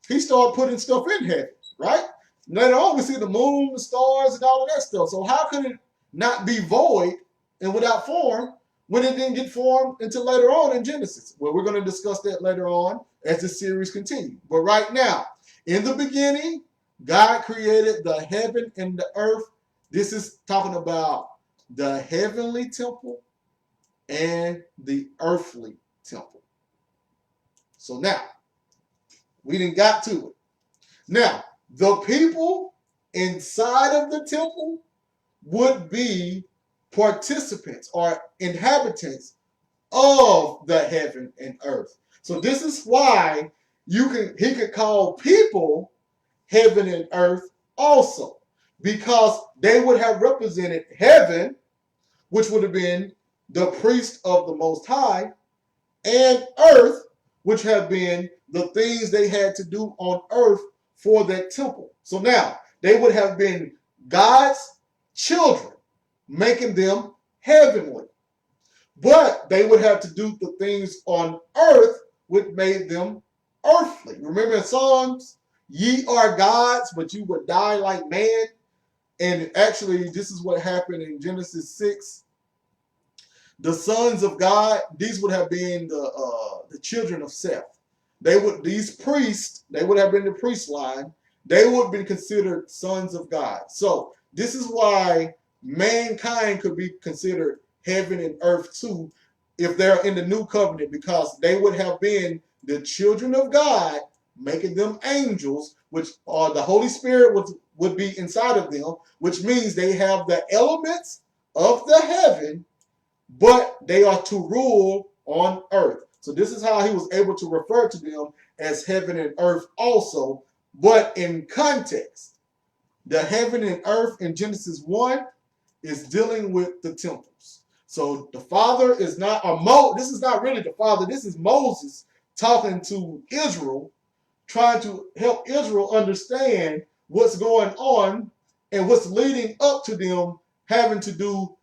he started putting stuff in heaven, right? Later on, we see the moon, the stars, and all of that stuff. So how could it not be void and without form when it didn't get formed until later on in Genesis? Well, we're going to discuss that later on as the series continues. But right now, in the beginning, God created the heaven and the earth. This is talking about the heavenly temple and the earthly temple. So now, we done got to it. Now, the people inside of the temple would be participants or inhabitants of the heaven and earth. So this is why he could call people heaven and earth also, because they would have represented heaven, which would have been the priest of the Most High, and earth, which have been the things they had to do on earth for that temple. So now they would have been God's children, making them heavenly. But they would have to do the things on earth which made them earthly. Remember in Psalms, ye are gods, but you would die like man. And actually, this is what happened in Genesis 6. The sons of God, these would have been the children of Seth. These priests, they would have been the priest line. They would have been considered sons of God. So this is why mankind could be considered heaven and earth too, if they're in the new covenant, because they would have been the children of God, making them angels, which are the Holy Spirit would be inside of them, which means they have the elements of the heaven, but they are to rule on earth. So this is how he was able to refer to them as heaven and earth also, but in context. The heaven and earth in Genesis 1 is dealing with the temples. So the Father is not, this is not really the Father, this is Moses talking to Israel, trying to help Israel understand what's going on and what's leading up to them having to do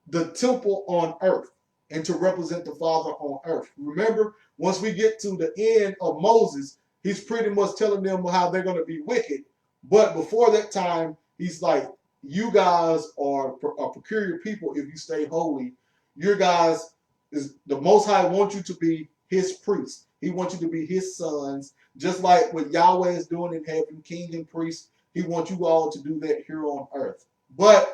the temple on earth and to represent the Father on earth. Remember, once we get to the end of Moses, he's pretty much telling them how they're going to be wicked. But before that time, he's like, you guys are a peculiar people if you stay holy. Your guys, the Most High wants you to be his priests. He wants you to be his sons, just like what Yahweh is doing in heaven, king and priest. He wants you all to do that here on earth. But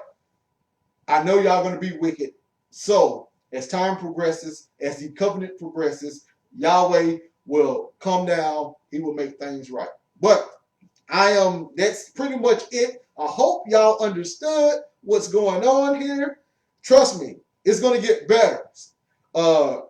I know y'all going to be wicked. So as time progresses, as the covenant progresses, Yahweh will come down. He will make things right. But that's pretty much it. I hope y'all understood what's going on here. Trust me, it's going to get better.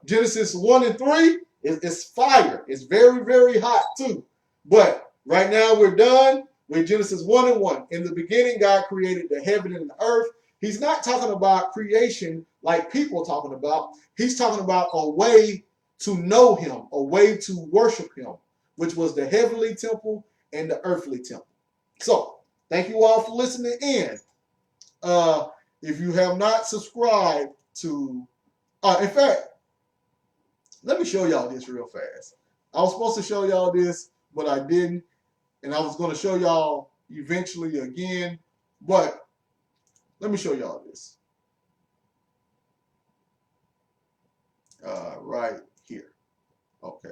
Genesis 1 and 3 is fire. It's very, very hot too. But Right now we're done with Genesis 1:1. In the beginning, God created the heaven and the earth. He's not talking about creation like people are talking about. He's talking about a way to know him, a way to worship him, which was the heavenly temple and the earthly temple. So, thank you all for listening in. If you have not subscribed to, in fact, let me show y'all this real fast. I was supposed to show y'all this, but I didn't. And I was going to show y'all eventually again. But let me show y'all this. Right here. Okay.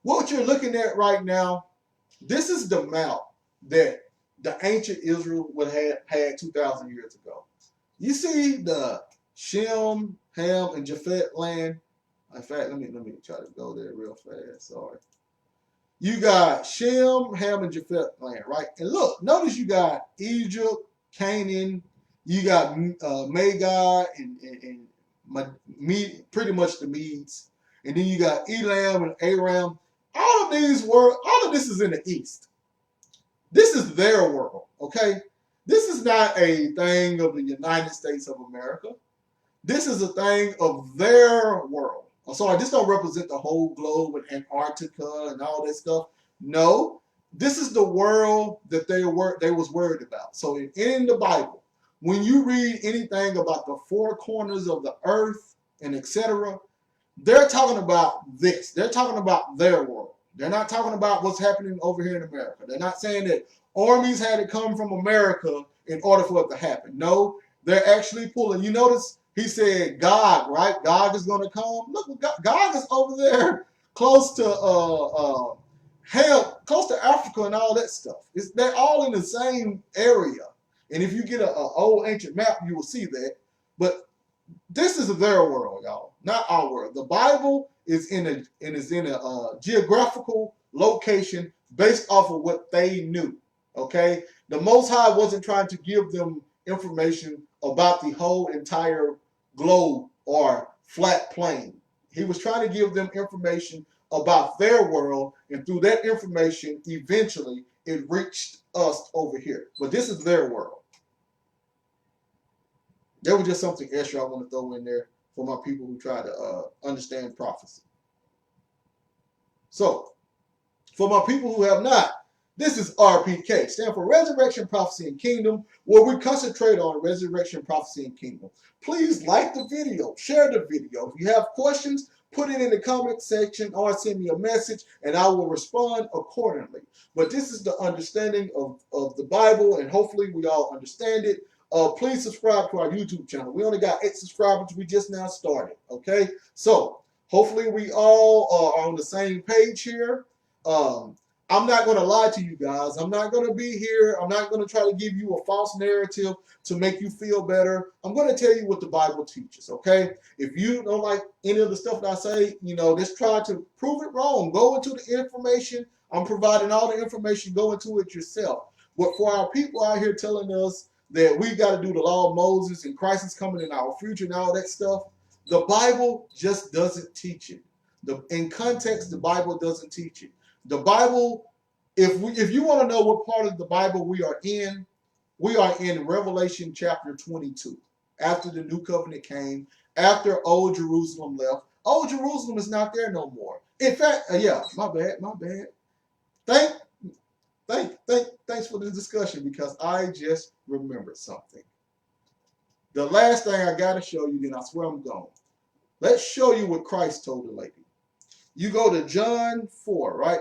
What you're looking at right now, this is the mount that the ancient Israel would have had 2,000 years ago. You see the Shem, Ham, and Japheth land. In fact, let me try to go there real fast. Sorry. You got Shem, Ham, and Japheth land, right? And look, notice you got Egypt, Canaan, you got Magog, and pretty much the Medes, and then you got Elam and Aram. All of this is in the east. This is their world, okay? This is not a thing of the United States of America. This is a thing of their world. I'm sorry, this don't represent the whole globe and Antarctica and all that stuff. No, this is the world that they was worried about. So in the Bible, when you read anything about the four corners of the earth and etc., they're talking about this. They're talking about their world. They're not talking about what's happening over here in America. They're not saying that armies had to come from America in order for it to happen. No, they're actually pulling. You notice he said Gog, right? Gog is going to come. Look, Gog is over there close to close to Africa and all that stuff. They're all in the same area. And if you get an old ancient map, you will see that. But this is their world, y'all, not our world. The Bible is in a geographical location based off of what they knew. Okay, the Most High wasn't trying to give them information about the whole entire globe or flat plane. He was trying to give them information about their world, and through that information, eventually it reached us over here. But this is their world. There was just something extra I want to throw in there for my people who try to understand prophecy. So, for my people who have not, this is RPK, stand for Resurrection, Prophecy, and Kingdom, where we concentrate on resurrection, prophecy, and kingdom. Please like the video, share the video. If you have questions, put it in the comment section or send me a message and I will respond accordingly. But this is the understanding of the Bible, and hopefully we all understand it. Please subscribe to our YouTube channel. We only got 8 subscribers. We just now started, okay? So hopefully we all are on the same page here. I'm not going to lie to you guys. I'm not going to be here. I'm not going to try to give you a false narrative to make you feel better. I'm going to tell you what the Bible teaches, okay? If you don't like any of the stuff that I say, just try to prove it wrong. Go into the information. I'm providing all the information. Go into it yourself. But for our people out here telling us that we got to do the law of Moses and Christ is coming in our future and all that stuff, the Bible just doesn't teach it. In context, the Bible doesn't teach it. The Bible, if you want to know what part of the Bible we are in Revelation chapter 22. After the new covenant came, after Old Jerusalem left. Old Jerusalem is not there no more. In fact, my bad. Thanks for the discussion, because I just remembered something. The last thing I got to show you, then I swear I'm gone. Let's show you what Christ told the lady. You go to John 4, right?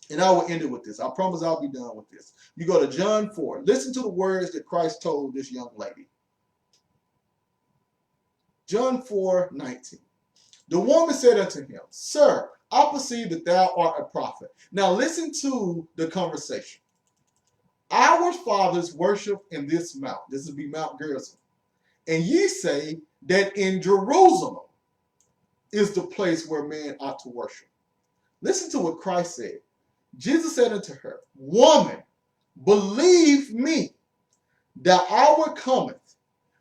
And I will end it with this. I promise I'll be done with this. You go to John 4. Listen to the words that Christ told this young lady. John 4:19. The woman said unto him, Sir, I perceive that thou art a prophet. Now listen to the conversation. Our fathers worship in this mount. This would be Mount Gerizim. And ye say that in Jerusalem is the place where men ought to worship. Listen to what Christ said. Jesus said unto her, Woman, believe me, the hour cometh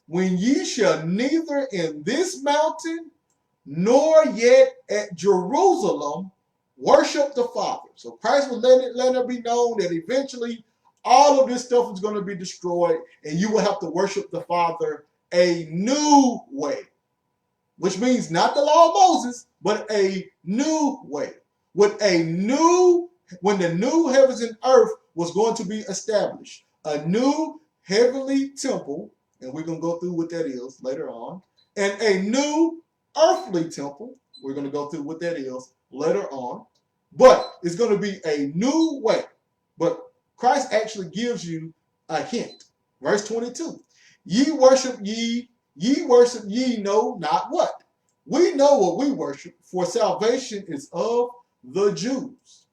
when ye shall neither in this mountain nor yet at Jerusalem worship the Father. So Christ was letting it be known that eventually all of this stuff is going to be destroyed, and you will have to worship the Father a new way, which means not the law of Moses, but a new way. When the new heavens and earth was going to be established, a new heavenly temple, and we're going to go through what that is later on, and a new earthly temple, we're going to go through what that is later on, but it's going to be a new way. But Christ actually gives you a hint. Verse 22, ye worship ye know not what. We know what we worship, for salvation is of the Jews.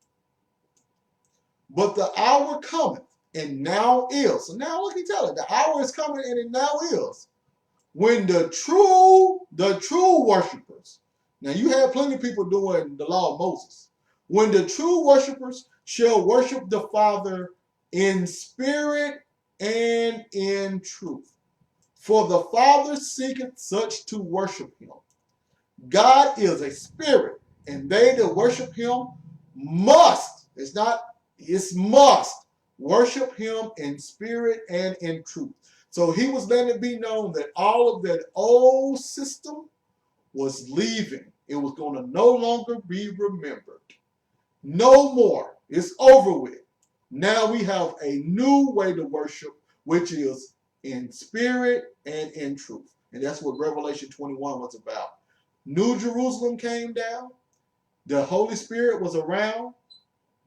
But the hour cometh, and now is. So now look, he telling, the hour is coming, and it now is, when the true worshipers. Now you have plenty of people doing the law of Moses. When the true worshipers shall worship the Father in spirit and in truth. For the Father seeketh such to worship him. God is a spirit, and they that worship him must, it's must worship him in spirit and in truth. So he was letting it be known that all of that old system was leaving. It was going to no longer be remembered. No more. It's over with. Now we have a new way to worship, which is in spirit and in truth. And that's what Revelation 21 was about. New Jerusalem came down. The Holy Spirit was around.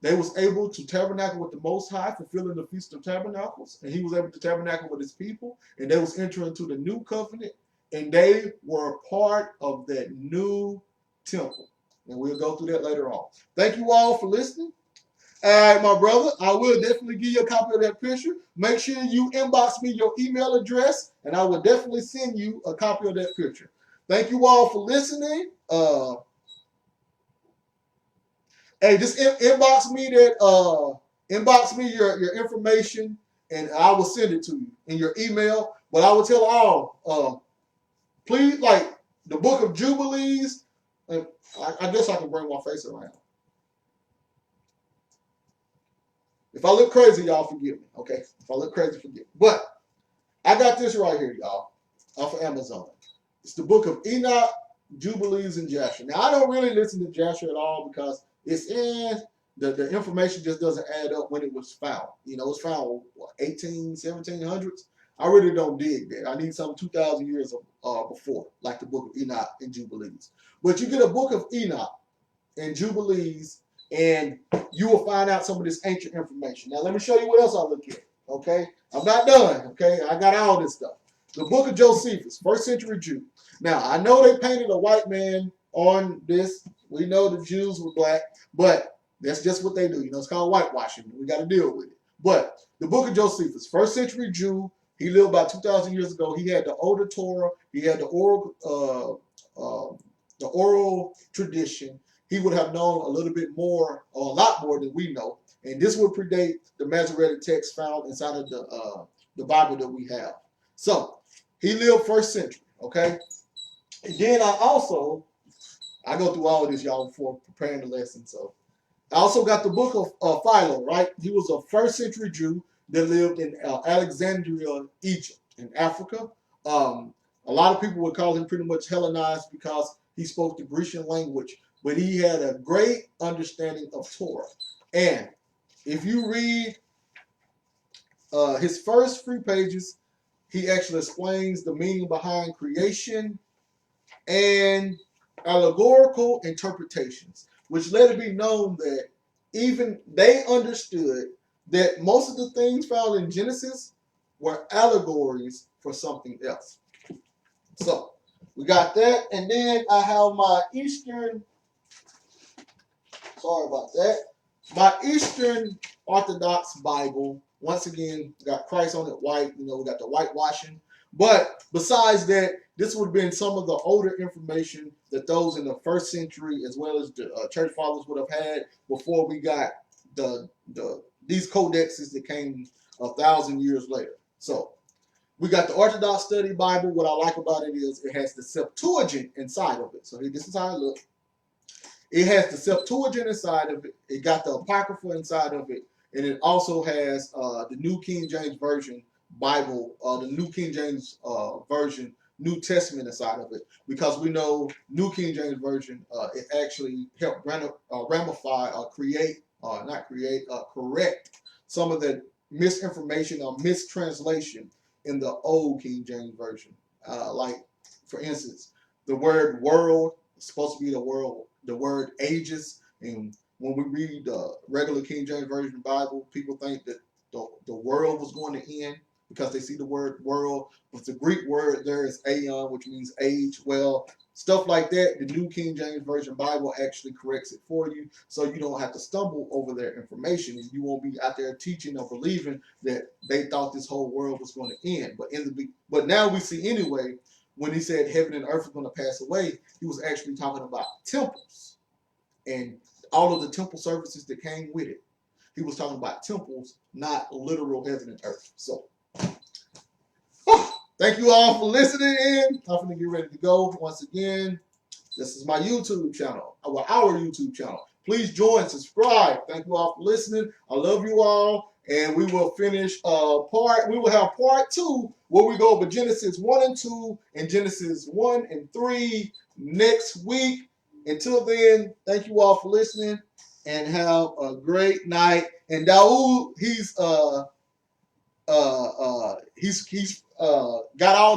They was able to tabernacle with the Most High, fulfilling the Feast of Tabernacles. And he was able to tabernacle with his people. And they was entering into the new covenant. And they were a part of that new temple. And we'll go through that later on. Thank you all for listening. All right, my brother, I will definitely give you a copy of that picture. Make sure you inbox me your email address, and I will definitely send you a copy of that picture. Thank you all for listening. Hey, just inbox me your information, and I will send it to you in your email. But I will tell all, please, like the book of Jubilees. I guess I can bring my face around. If I look crazy, y'all forgive me, okay? If I look crazy, forgive me. But I got this right here, y'all, off of Amazon. It's the book of Enoch, Jubilees, and Jasher. Now, I don't really listen to Jasher at all because it's in, the information just doesn't add up when it was found. You know, it's found, what, 1700s? I really don't dig that. I need something 2,000 years before, like the book of Enoch and Jubilees. But you get a book of Enoch and Jubilees, and you will find out some of this ancient information. Now, let me show you what else I look at, okay? I'm not done, okay? I got all this stuff. The book of Josephus, first century Jew. Now, I know they painted a white man on this. We know the Jews were black, but that's just what they do. You know, it's called whitewashing. We got to deal with it. But the book of Josephus, first century Jew, he lived about 2,000 years ago. He had the older Torah. He had the oral tradition. He would have known a little bit more, or a lot more than we know. And this would predate the Masoretic text found inside of the Bible that we have. So, he lived first century, okay? And then I go through all of this, y'all, before preparing the lesson. So, I also got the book of Philo, right? He was a first century Jew that lived in Alexandria, Egypt, in Africa. A lot of people would call him pretty much Hellenized because he spoke the Grecian language, but he had a great understanding of Torah. And if you read his first 3 pages, he actually explains the meaning behind creation and allegorical interpretations, which let it be known that even they understood that most of the things found in Genesis were allegories for something else. So we got that, and then I have my Eastern, sorry about that, my Eastern Orthodox Bible. Once again, got Christ on it white. You know, we got the whitewashing. But besides that, this would have been some of the older information that those in the first century, as well as the church fathers, would have had before we got these codexes that came 1,000 years later. So we got the Orthodox Study Bible. What I like about it is it has the Septuagint inside of it. So this is how it looks. It has the Septuagint inside of it. It got the Apocrypha inside of it, and it also has the New King James Version Bible, the New King James Version New Testament inside of it, because we know New King James Version it actually helped ramify or correct some of the misinformation or mistranslation in the Old King James Version. Like, for instance, the word world is supposed to be the word ages. And when we read the regular King James Version Bible, people think that the world was going to end because they see the word world. But the Greek word there is aeon, which means age. Well, stuff like that, the New King James Version Bible actually corrects it for you, so you don't have to stumble over their information, and you won't be out there teaching or believing that they thought this whole world was going to end. But now we see anyway, when he said heaven and earth are going to pass away, he was actually talking about temples and all of the temple services that came with it. He was talking about temples, not literal heaven and earth. So, thank you all for listening in. I'm going to get ready to go. Once again, this is my YouTube channel, our YouTube channel. Please join, subscribe. Thank you all for listening. I love you all. And we will finish we will have part 2 where we go over Genesis 1 and 2 and Genesis 1 and 3 next week. Until then, thank you all for listening and have a great night. And Daoud, he's got all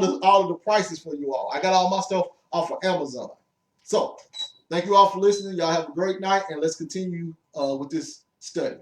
of the prices for you all. I got all my stuff off of Amazon. So, thank you all for listening. Y'all have a great night, and let's continue with this study.